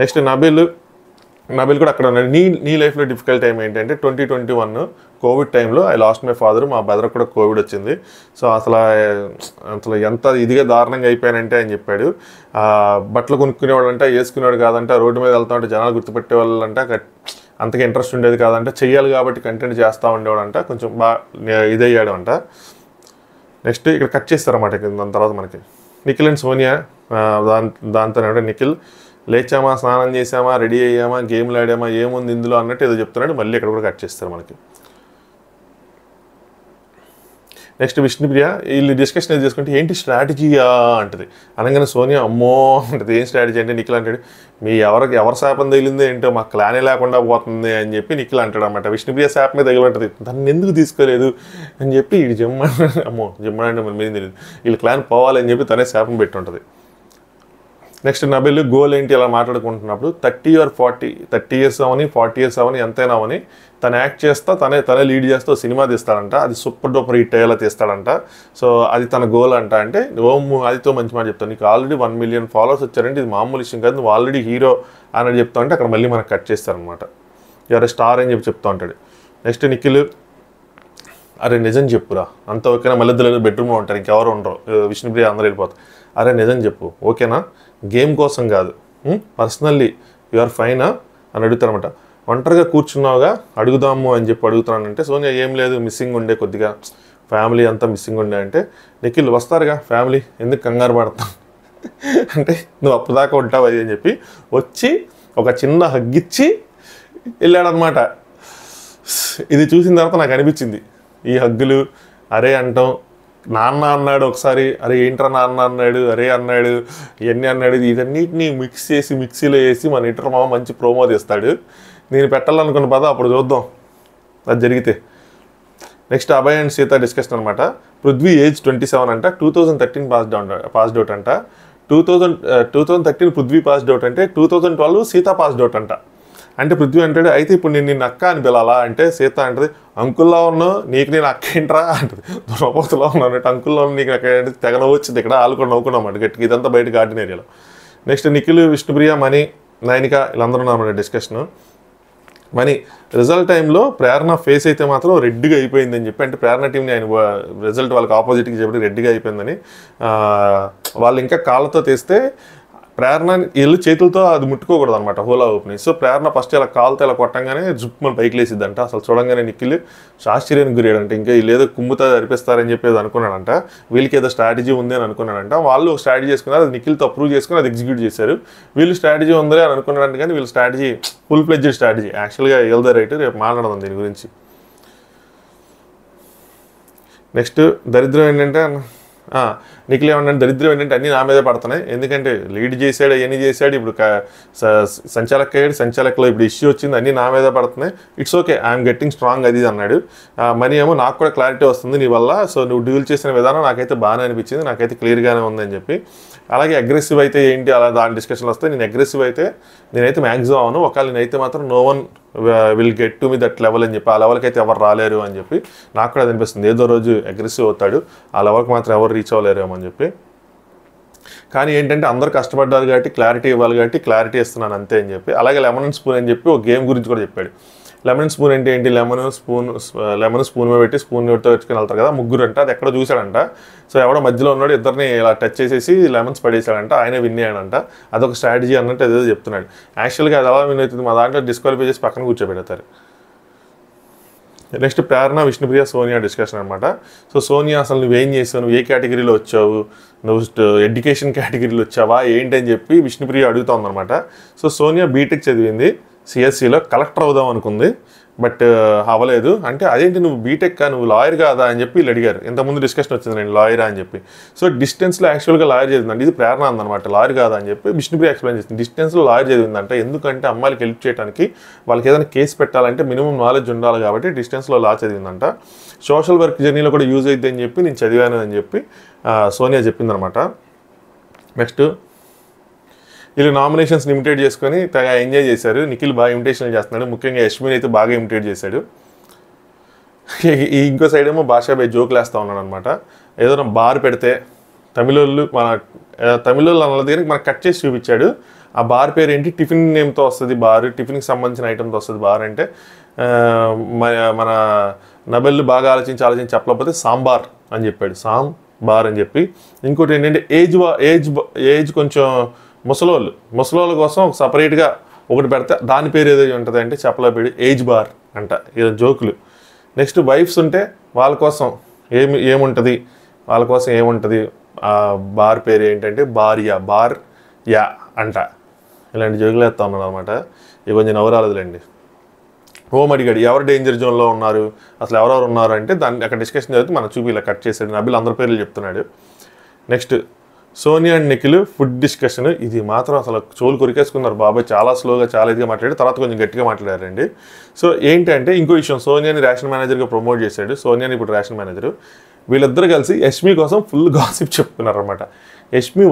A: నెక్స్ట్ నబిల్ కూడా అక్కడ ఉన్నాడు. నీ లైఫ్లో డిఫికల్ట్ టైం ఏంటంటే 2021 కోవిడ్ టైంలో ఐ లాస్ట్ మై ఫాదర్, మా బ్రదర్ కూడా కోవిడ్ వచ్చింది, సో అసలు ఎంత ఇదిగా దారుణంగా అయిపోయానంటే అని చెప్పాడు. బట్టలు కొనుక్కునేవాడు అంట, వేసుకునేవాడు కాదంట, రోడ్డు మీద వెళ్తా ఉంటే జనాలు గుర్తుపెట్టే వాళ్ళంట, అంతగా ఇంట్రెస్ట్ ఉండేది కాదంట, చెయ్యాలి కాబట్టి కంటెంట్ చేస్తూ ఉండేవాడంట, కొంచెం బాగా ఇదయ్యాడు అంట. నెక్స్ట్ ఇక్కడ కట్ చేస్తారన్నమాట. దాని తర్వాత మనకి నిఖిల్ అండ్ సోనియా దాంతో నిఖిల్ లేచామా, స్నానం చేసామా, రెడీ అయ్యామా, గేమ్లు ఆడామా, ఏముంది ఇందులో అన్నట్టు ఏదో చెప్తున్నాడు. మళ్ళీ ఇక్కడ కూడా కట్ చేస్తారు మనకి. నెక్స్ట్ విష్ణుప్రియ వీళ్ళు డిస్కషన్ ఏది చేసుకుంటే ఏంటి స్ట్రాటజీయా అంటది, అనగానే సోనియా అమ్మో అంటది, ఏం స్ట్రాటజీ అంటే నిఖిల్ అంటాడు ఎవరి శాపం తగిలిందో ఏంటో మాకు క్లానే లేకుండా పోతుంది అని చెప్పి నిఖిల్ అంటాడు అనమాట. విష్ణుప్రియ శాపమే తగిలింటది, దాన్ని ఎందుకు తీసుకోలేదు అని చెప్పి ఇది జమ్మా అంటే మన మీద తెలియదు, వీళ్ళు క్లాన్ పోవాలని చెప్పి తనే శాపం పెట్టి ఉంటుంది. నెక్స్ట్ నబిల్ గోల్ ఏంటి అలా మాట్లాడుకుంటున్నప్పుడు 30 or 40 years అవని 40 years అవని ఎంతైనా అవని తను యాక్ట్ చేస్తా తనే లీడ్ చేస్తూ సినిమా తీస్తాడంట, అది సూపర్ డూపర్ హిట్ అయ్యేలా తీస్తాడంట, సో అది తన గోల్ అంట. అంటే ఓం అదితో మంచి మాట చెప్తాను, నీకు ఆల్రెడీ 1 million followers వచ్చారంటే ఇది మామూలు విషయం కాదు, నువ్వు ఆల్రెడీ హీరో అని చెప్తా ఉంటే అక్కడ మళ్ళీ మనకు కట్ చేస్తారనమాట. ఎవరు స్టార్ అని చెప్పి చెప్తా ఉంటాడు. నెక్స్ట్ నిఖిల్ అరే నిజం చెప్పురా, అంత ఓకేనా, మళ్ళీ ఇద్దరు బెడ్రూమ్లో ఉంటారు, ఇంకెవరు ఉండరు, విష్ణుప్రియ అందరూ వెళ్ళిపోతారు, అరే నిజం చెప్పు ఓకేనా, గేమ్ కోసం కాదు, పర్సనల్లీ యూఆర్ ఫైనా అని అడుగుతారనమాట. ఒంటరిగా కూర్చున్నావుగా అడుగుదాము అని చెప్పి అడుగుతున్నానంటే సోనియా ఏం లేదు మిస్సింగ్ ఉండే కొద్దిగా, ఫ్యామిలీ అంతా మిస్సింగ్ ఉండే అంటే నిఖిల్ వస్తారుగా ఫ్యామిలీ ఎందుకు కంగారు పడతాం అంటే నువ్వు అప్పుదాకా ఉంటావు అది అని చెప్పి వచ్చి ఒక చిన్న హగ్గిచ్చి వెళ్ళాడనమాట. ఇది చూసిన తర్వాత నాకు అనిపించింది ఈ హగ్గులు అరే అంటాం, నాన్న అన్నాడు ఒకసారి, అరే ఏంట్రా నాన్న అన్నాడు, అరే అన్నాడు, ఇవన్నీ అన్నాడు, ఇదన్నిటిని మిక్స్ చేసి మిక్సీలో వేసి మన ఇంటర్ మామ మంచి ప్రోమో తీస్తాడు. నేను పెట్టాలనుకున్న పద అప్పుడు చూద్దాం అది జరిగితే. Next Abhay and Sita discussion అనమాట. పృథ్వీ ఏజ్ 27 అంట, 2013 పాస్డ్ అవుట్ అంట, 2013 పృథ్వీ పాస్డ్ అవుట్ అంటే 2012 సీత పాస్డ్ అవుట్ అంట. అంటే పృథ్వీ అంటాడు అయితే ఇప్పుడు నేను నిన్న అక్క అని పిలాలా అంటే సీత అంటది అంకుల్లో ఉన్నావు నీకు నేను అక్కేంట్రా అంటది. దురపోతులో ఉన్నావు అంటే అంకుల్లో నీకు అక్కడ తెగ నవ్వు వచ్చింది. ఇక్కడ వాళ్ళు కూడా నవ్వుకున్నామాట గట్టిగా. ఇదంతా బయట గార్డెన్ ఏరియాలో. నెక్స్ట్ నిఖిల్, విష్ణుప్రియ, మణి, నైనిక వీళ్ళందరూ ఉన్నారన్నమాట డిస్కషన్. మనీ రిజల్ట్ టైంలో ప్రేరణ ఫేస్ అయితే మాత్రం రెడ్డిగా అయిపోయిందని చెప్పి, అంటే ప్రేరణ టీంని ఆయన రిజల్ట్ వాళ్ళకి ఆపోజిట్కి చెప్పి రెడ్డిగా అయిపోయిందని, వాళ్ళు ఇంకా కాళ్ళతో తీస్తే ప్రేరణ వీళ్ళు చేతులతో అది ముట్టుకోకూడదు అనమాట హోలా హూప్ని. సో ప్రేరణ ఫస్ట్ ఇలా కాలుతో ఇలా కొట్టంగానే జుప్మని పైకి లేసిద్దంట. అసలు చూడంగానే నిఖిల్ ఆశ్చర్యానికి గురయ్యాడంట. ఇంకా వీళ్ళు ఏదో కుమ్ముతో అరిపిస్తారని చెప్పేది అనుకున్నాడంట. వీళ్ళకి ఏదో స్ట్రాటజీ ఉంది అని అనుకున్నాడంట. వాళ్ళు ఒక స్ట్రాటజీ చేసుకున్నారు, అది నిఖిల్తో అప్రూవ్ చేసుకుని అది ఎగ్జిక్యూట్ చేశారు. వీళ్ళు స్ట్రాటజీ ఉందని అని అనుకున్నాడంట, కానీ వీళ్ళ స్ట్రాటజీ ఫుల్ ఫ్లెడ్జ్డ్ స్ట్రాటజీ. యాక్చువల్గా వెళ్దా రైట్, రేపు మాట్లాడదాం దీని గురించి. నెక్స్ట్ దరిద్రం ఏంటంటే నిఖిల్ ఏమన్నా దరిద్రం ఏంటంటే అన్నీ నా మీదే పడుతున్నాయి. ఎందుకంటే లీడ్ చేశాడు, అవన్నీ చేశాడు, ఇప్పుడు సంచాలక్ అయ్యాడు, సంచాలకులో ఇప్పుడు ఇష్యూ వచ్చింది, అన్నీ నా మీద పడుతున్నాయి. It's okay, I'm getting strong అది అన్నాడు. మనీ ఏమో నాకు కూడా క్లారిటీ వస్తుంది నీ వల్ల, సో నువ్వు డీల్ చేసిన విధానం నాకైతే బాగానే అనిపించింది, నాకైతే క్లియర్గానే ఉందని చెప్పి. అలాగే అగ్రెసివ్ అయితే ఏంటి అలా దాని డిస్కషన్లు వస్తాయి. నేను అగ్రెసివ్ అయితే నేనైతే మ్యాక్సిమం అవును, ఒకవేళ నేనైతే మాత్రం no one will get to me that level అని చెప్పి, ఆ లెవెల్కి అయితే ఎవరు రాలేరు అని చెప్పి నాకు కూడా అనిపిస్తుంది. ఏదో రోజు అగ్రెసివ్ అవుతాడు, ఆ లెవెల్కి మాత్రం ఎవరు రీచ్ అవ్వలేరేమో అని చెప్పి. కానీ ఏంటంటే అందరూ కష్టపడ్డారు కాబట్టి క్లారిటీ ఇవ్వాలి కాబట్టి క్లారిటీ ఇస్తున్నాను అంతే అని చెప్పి. అలాగే లెమన్ అండ్ స్పూన్ అని చెప్పి ఒక గేమ్ గురించి కూడా చెప్పాడు. లెమన్ స్పూన్ అంటే ఏంటి, లెమన్ స్పూన్ మీద పెట్టి స్పూన్ పెట్టి పెట్టుకుని వెళ్తారు కదా ముగ్గురు అంట, అది ఎక్కడో చూశాడంట. సో ఎవడో మధ్యలో ఉన్నాడు, ఇద్దరిని ఇలా టచ్ చేసేసి లెమన్స్ పడేసాడంట, ఆయన విన్ అయ్యాడంట. అదొక స్ట్రాటజీ అన్నట్టు ఏదో చెప్తున్నాడు. యాక్చువల్గా అది ఎలా విన్ అవుతుంది, మా దాంట్లో డిస్క్వాలిఫై చేసి పక్కన కూర్చోబెడతారు. నెక్స్ట్ ప్రేరణ, విష్ణుప్రియ, సోనియా డిస్కషన్ అనమాట. సో సోనియా అసలు నువ్వేం చేసావు, నువ్వు ఏ కేటగిరీలో వచ్చావు, నువ్వు ఎడ్యుకేషన్ కేటగిరీలో వచ్చావా ఏంటి అని చెప్పి విష్ణుప్రియ అడుగుతోందనమాట. సో సోనియా బీటెక్ చదివింది, సిఎస్సిలో కలెక్టర్ అవుదాం అనుకుంది, బట్ అవ్వలేదు. అంటే అదేంటి నువ్వు బీటెక్ నువ్వు లాయర్ కాదా అని చెప్పి వీళ్ళు అడిగారు. ఇంతకుముందు డిస్కషన్ వచ్చింది నేను లాయరా అని చెప్పి. సో డిస్టెన్స్లో యాక్చువల్గా లాయర్ చదివిందంటే, ఇది ప్రేరణ అందనమాట, లాయర్ కాదా అని చెప్పి విష్ణుప్రియ ఎక్స్ప్లెయిన్ చేసింది. డిస్టెన్స్లో లాయర్ చదివిందంటే ఎందుకంటే అమ్మాయిలకి హెల్ప్ చేయడానికి, వాళ్ళకి ఏదైనా కేసు పెట్టాలంటే మినిమం నాలెడ్జ్ ఉండాలి కాబట్టి డిస్టెన్స్లో లా చదివిందంట. సోషల్ వర్క్ జర్నీలో కూడా యూజ్ అవుతుంది అని చెప్పి నేను చదివాను అని చెప్పి సోనియా చెప్పిందనమాట. నెక్స్ట్ వీళ్ళు నామినేషన్స్ ఇమిటేట్ చేసుకొని తెగ ఎంజాయ్ చేశారు. నిఖిల్ బాగా ఇమిటేషన్ చేస్తున్నాడు, ముఖ్యంగా యశ్మిన్ అయితే బాగా ఇమిటేట్ చేశాడు. ఇంకో సైడ్ ఏమో భాషాబాయ్ జోకులు వేస్తూ ఉన్నాడు అనమాట. ఏదైనా బార్ పెడితే తమిళోళ్ళు అన్నది కానీ మనకు కట్ చేసి చూపించాడు. ఆ బార్ పేరు ఏంటి, టిఫిన్ నేమ్తో వస్తుంది బార్, టిఫిన్కి సంబంధించిన ఐటమ్తో వస్తుంది బార్ అంటే, మన నబెల్ బాగా ఆలోచించి చెప్పలేకపోతే సాంబార్ అని చెప్పాడు, సాంబార్ అని చెప్పి. ఇంకోటి ఏంటంటే ఏజ్ కొంచెం ముసలోళ్ళ కోసం ఒక సపరేట్గా ఒకటి పెడితే దాని పేరు ఏదో ఉంటుంది అంటే చెప్పలేకపోయాడు, ఏజ్ బార్ అంట. ఇది జోకులు. నెక్స్ట్ వైఫ్స్ ఉంటే వాళ్ళ కోసం ఏముంటుంది, వాళ్ళ కోసం ఏముంటుంది, ఆ బార్ పేరు ఏంటంటే బార్ యా అంట. ఇలాంటి జోకులు వేస్తూ ఉన్నాడు అనమాట. ఇవి కొంచెం నవరాలదులేండి. హోమ్ అడిగాడు ఎవరు డేంజర్ జోన్లో ఉన్నారు, అసలు ఎవరెవరు ఉన్నారు అంటే దాన్ని అక్కడ డిస్కషన్ జరుగుతూ మనం చూపి ఇలా కట్ చేసాడు. నబిల్ అందరి పేర్లు చెప్తున్నాడు. Next Sonia and Nikhil food discussion. ఇది మాత్రం అసలు చోలు కొరికేసుకున్నారు బాబాయ్, చాలా స్లోగా చాలా ఇదిగా మాట్లాడారు, తర్వాత కొంచెం గట్టిగా మాట్లాడారండి. సో ఏంటంటే ఇంకో విషయం, సోనియాని రేషన్ మేనేజర్గా ప్రమోట్ చేశాడు. సోనియాని ఇప్పుడు రేషన్ మేనేజరు. వీళ్ళిద్దరు కలిసి యష్మి కోసం ఫుల్ గాసిప్ చెప్పుకున్నారు అనమాట. యష్మి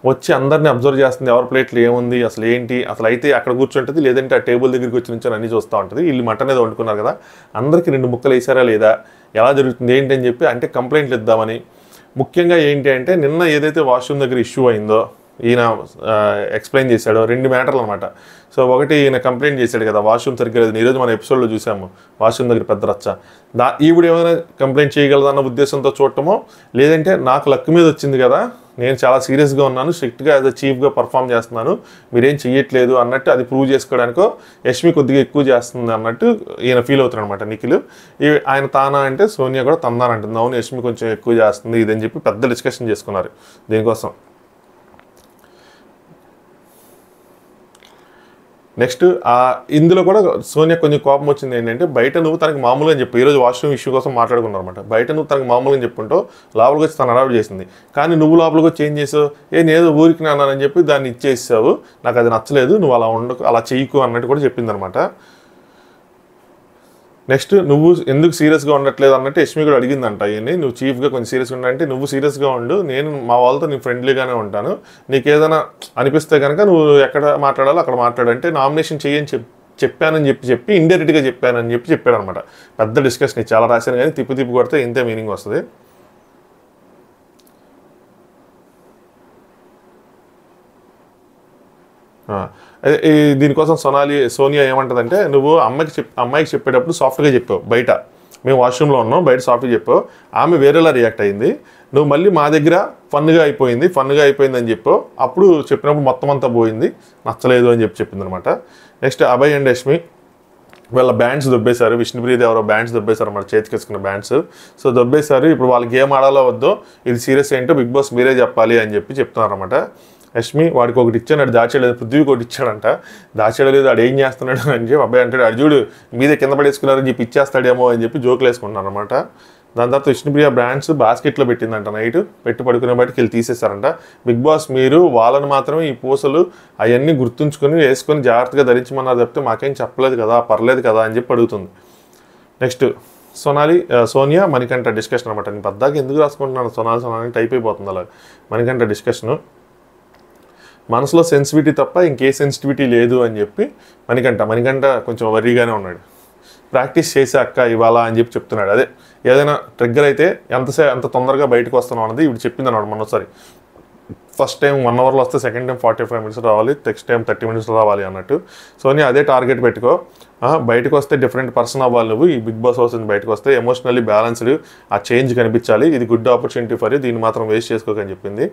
A: వచ్చి అందరినీ అబ్జర్వ్ చేస్తుంది, ఎవరి ప్లేట్లు ఏముంది అసలు ఏంటి, అసలు అయితే అక్కడ కూర్చుంటుంది, లేదంటే ఆ టేబుల్ దగ్గరికి వచ్చి నుంచి అన్నీ చూస్తూ ఉంటుంది. వీళ్ళు మటన్ ఏదో వండుకున్నారు కదా, అందరికీ 2 ముక్కలు వేసారా లేదా, ఎలా జరుగుతుంది ఏంటి అని చెప్పి అంటే కంప్లైంట్లు ఇద్దామని. ముఖ్యంగా ఏంటి అంటే నిన్న ఏదైతే వాష్రూమ్ దగ్గర ఇష్యూ అయిందో ఈయన ఎక్స్ప్లెయిన్ చేశాడో 2 మ్యాటర్లు అనమాట. సో ఒకటి ఈయన కంప్లైంట్ చేశాడు కదా వాష్రూమ్ సరిగ్గా లేదు, ఈరోజు మన ఎపిసోడ్లో చూసాము వాష్రూమ్ దగ్గర పెద్ద రచ్చ. ఈవిడ ఏమైనా కంప్లైంట్ చేయగలదన్న ఉద్దేశంతో చూడటమో, లేదంటే నాకు లక్ మీద వచ్చింది కదా, నేను చాలా సీరియస్గా ఉన్నాను, స్ట్రిక్ట్గా యాజ్ అ చీఫ్గా పర్ఫామ్ చేస్తున్నాను, మీరేం చెయ్యట్లేదు అన్నట్టు అది ప్రూవ్ చేసుకోవడానికో యష్మి కొద్దిగా ఎక్కువ చేస్తుంది అన్నట్టు ఈయన ఫీల్ అవుతాడు అనమాట నిఖిల్. ఆయన తానా అంటే సోనియా కూడా తందానంటుంది, అవును యష్మి కొంచెం ఎక్కువ చేస్తుంది ఇదని చెప్పి పెద్ద డిస్కషన్ చేసుకున్నారు దీనికోసం. నెక్స్ట్ ఇందులో కూడా సోనియా కొంచెం కోపం వచ్చింది ఏంటంటే, బయట నువ్వు తనకి మామూలుగా చెప్పు, ఈరోజు వాష్రూమ్ ఇష్యూ కోసం మాట్లాడుకున్నారు అనమాట. బయట నువ్వు తనకు మామూలుగా చెప్పుంటూ లోపలికి వచ్చి తను అడాప్ట్ చేసింది, కానీ నువ్వు లోపలికి వచ్చి ఏం చేసావు, నేనేదో ఊరికి నానని చెప్పి దాన్ని ఇచ్చేసావు, నాకు అది నచ్చలేదు, నువ్వు అలా ఉండకు, అలా చెయ్యకు అన్నట్టు కూడా చెప్పింది అనమాట. నెక్స్ట్ నువ్వు ఎందుకు సీరియస్గా ఉండట్లేదు అన్నట్టు యష్మి కూడా అడిగిందంట ఈయన్ని, నువ్వు చీఫ్గా కొంచెం సీరియస్గా ఉండాలంటే నువ్వు సీరియస్గా ఉండు, నేను మా వాళ్ళతో నేను ఫ్రెండ్లీగానే ఉంటాను, నీకు ఏదైనా అనిపిస్తే కనుక నువ్వు ఎక్కడ మాట్లాడాలో అక్కడ మాట్లాడంటే నామినేషన్ చెయ్యని చెప్పానని చెప్పి ఇండైరెక్ట్గా చెప్పానని చెప్పాడు అనమాట. పెద్ద డిస్కషన్ చాలా రాశాను కానీ తిప్పి కొడితే ఇంతే మీనింగ్ వస్తుంది. దీనికోసం సోనియా ఏమంటుందంటే, నువ్వు అమ్మాయికి చెప్పేటప్పుడు సాఫ్ట్గా చెప్పావు, బయట మేము వాష్రూమ్లో ఉన్నాం, బయట సాఫ్ట్గా చెప్పావు, ఆమె వేరేలా రియాక్ట్ అయింది, నువ్వు మళ్ళీ మా దగ్గర ఫన్గా అయిపోయింది అని చెప్పావు, అప్పుడు చెప్పినప్పుడు మొత్తం అంతా పోయింది, నచ్చలేదు అని చెప్పింది అనమాట. నెక్స్ట్ అభయ్ అండ్ యష్మి వీళ్ళ బ్యాండ్స్ దొబ్బేశారు, విష్ణుప్రియది ఎవరో బ్యాండ్స్ దొబ్బేశారు అన్నమాట, చేతికి వేసుకున్న బ్యాండ్స్. సో దొబ్బేశారు, ఇప్పుడు వాళ్ళకి గేమ్ ఆడాలో వద్దో ఇది సీరియస్ ఏంటో బిగ్ బాస్ మీరే చెప్పాలి అని చెప్తున్నారు అనమాట. యష్మి వాడికి ఒకటి ఇచ్చాడు, దాచేయలేదు, పృథ్వీకి ఒకటి ఇచ్చాడంట, దాచేయలేదు, వాడు ఏం చేస్తున్నాడు అని చెప్పి అబ్బాయి అంటాడు, అర్జుడు మీదే కింద పడేసుకున్నారని చెప్పి ఇచ్చేస్తాడేమో అని చెప్పి జోకులు వేసుకుంటున్నారు అనమాట. దాని తర్వాత విష్ణుప్రియ బ్రాండ్స్ బాస్కెట్లో పెట్టిందంట, నైట్ పెట్టి పడుకునే బయటకి వెళ్ళి తీసేశారంట. బిగ్ బాస్ మీరు వాళ్ళని మాత్రమే ఈ పూసలు అవన్నీ గుర్తుంచుకొని వేసుకొని జాగ్రత్తగా ధరించమన్నారు తప్పితే మాకేం చెప్పలేదు కదా, పర్లేదు కదా అని చెప్పి అడుగుతుంది. నెక్స్ట్ సోనియా మణికంఠ డిస్కషన్ అనమాట. నేను పద్దాకి ఎందుకు రాసుకుంటున్నాను సోనాలి టైప్ అయిపోతుంది అలా. మణికంఠ డిస్కషను, మనసులో సెన్సిటివిటీ తప్ప ఇంకే సెన్సిటివిటీ లేదు అని చెప్పి మణికంఠ కొంచెం వరీగానే ఉన్నాడు. ప్రాక్టీస్ చేసే అక్క ఇవాళ అని చెప్పి చెప్తున్నాడు. అదే ఏదైనా ట్రిగ్గర్ అయితే ఎంత తొందరగా బయటకు వస్తున్నాం అన్నది ఇప్పుడు చెప్పింది అన్నాడు మొన్నసారి. ఫస్ట్ టైం 1 అవర్లో వస్తే సెకండ్ టైం 45 మినిట్స్ రావాలి, నెక్స్ట్ టైం 30 మినిట్స్ రావాలి అన్నట్టు. సోనియా అదే టార్గెట్ పెట్టుకో, బయటకు వస్తే డిఫరెంట్ పర్సన్ అవ్వాలి నువ్వు, ఈ బిగ్ బాస్ హౌస్ నుంచి బయటకు వస్తే ఎమోషనల్లీ బ్యాలెన్స్డ్, ఆ చేంజ్ కనిపించాలి, ఇది గుడ్ ఆపర్చునిటీ ఫర్ యూ, దీన్ని మాత్రం వేస్ట్ చేసుకోకని చెప్పింది.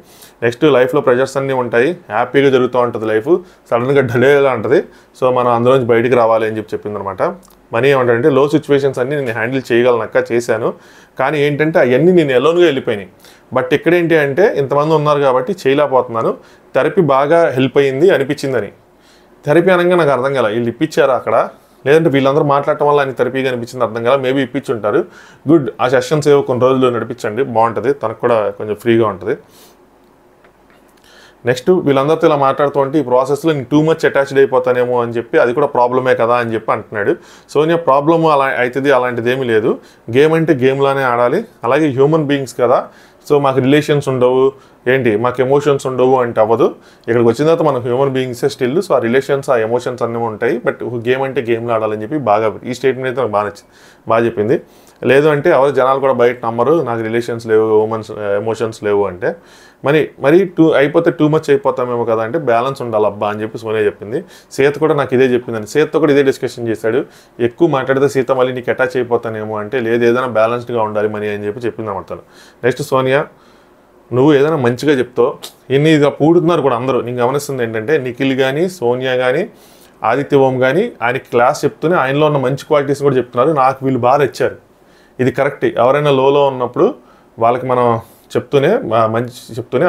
A: నెక్స్ట్ లైఫ్లో ప్రెజర్స్ అన్నీ ఉంటాయి, హ్యాపీగా జరుగుతూ ఉంటుంది లైఫ్, సడన్గా డలేలా ఉంటుంది, సో మనం అందులోంచి బయటికి రావాలి అని చెప్పింది అనమాట. మనీ ఏమంటారంటే లో సిచ్యువేషన్స్ అన్నీ నేను హ్యాండిల్ చేయగలనక్క, చేశాను, కానీ ఏంటంటే అవన్నీ నేను ఎలోన్గా వెళ్ళిపోయినాయి, బట్ ఇక్కడ ఏంటి అంటే ఇంతమంది ఉన్నారు కాబట్టి చేయలేకపోతున్నాను, థెరపీ బాగా హెల్ప్ అయ్యింది అనిపించిందని. థెరపీ అనగా నాకు అర్థం కాల, వీళ్ళు ఇప్పించారు అక్కడ, లేదంటే వీళ్ళందరూ మాట్లాడటం వల్ల ఆయన థెరపీగా అనిపించింది అర్థం కాల, మేబీ ఇప్పించుంటారు. గుడ్, ఆ సెషన్స్ ఏవో కొన్ని రోజులు నడిపించండి, బాగుంటుంది, తనకు కూడా కొంచెం ఫ్రీగా ఉంటుంది. నెక్స్ట్ వీళ్ళందరితో ఇలా మాట్లాడుతూ ఉంటే ఈ ప్రాసెస్లో నేను టూ మచ్ అటాచ్డ్ అయిపోతానేమో అని చెప్పి అది కూడా ప్రాబ్లమే కదా అని చెప్పి అంటున్నాడు. సోనియా ప్రాబ్లమ్ అలా అవుతుంది, అలాంటిది ఏమీ లేదు, గేమ్ అంటే గేమ్లానే ఆడాలి, అలాగే హ్యూమన్ బీయింగ్స్ కదా, సో మాకు రిలేషన్స్ ఉండవు ఏంటి, మాకు ఎమోషన్స్ ఉండవు అంటే అవ్వదు, ఇక్కడికి వచ్చిన తర్వాత మనం హ్యూమన్ బీయింగ్సే స్టిల్, సో ఆ రిలేషన్స్ ఆ ఎమోషన్స్ అన్నీ ఉంటాయి, బట్ గేమ్ అంటే గేమ్లో ఆడాలని చెప్పి బాగా ఈ స్టేట్మెంట్ అయితే నాకు బాగా నచ్చింది, బాగా చెప్పింది. లేదు అంటే ఎవరు జనాలు కూడా బయట నమ్మరు, నాకు రిలేషన్స్ లేవు, ఎమోషన్స్ లేవు అంటే మరి అయిపోతే టూ మచ్ అయిపోతామేమో కదా అంటే బ్యాలెన్స్ ఉండాలి అబ్బా అని చెప్పి సోనియా చెప్పింది. సీత కూడా నాకు ఇదే చెప్పిందని, సీతతో కూడా ఇదే డిస్కషన్ చేశాడు, ఎక్కువ మాట్లాడితే సీత మళ్ళీ నీకు అటాచ్ అయిపోతానేమో అంటే లేదు, ఏదైనా బ్యాలెన్స్డ్గా ఉండాలి మనీ అని చెప్పి చెప్పింది అన్నమాట. నెక్స్ట్ సోనియా, నువ్వు ఏదైనా మంచిగా చెప్తావు, ఇన్ని ఇదిగా పూడుతున్నారు కూడా అందరూ, నేను గమనిస్తుంది ఏంటంటే నిఖిల్ కానీ సోనియా కానీ ఆదిత్య ఓం కానీ ఆయనకి క్లాస్ చెప్తూనే ఆయనలో ఉన్న మంచి క్వాలిటీస్ కూడా చెప్తున్నారు, నాకు వీళ్ళు బాగా ఇచ్చారు, ఇది కరెక్ట్, ఎవరైనా లోలో ఉన్నప్పుడు వాళ్ళకి మనం చెప్తూనే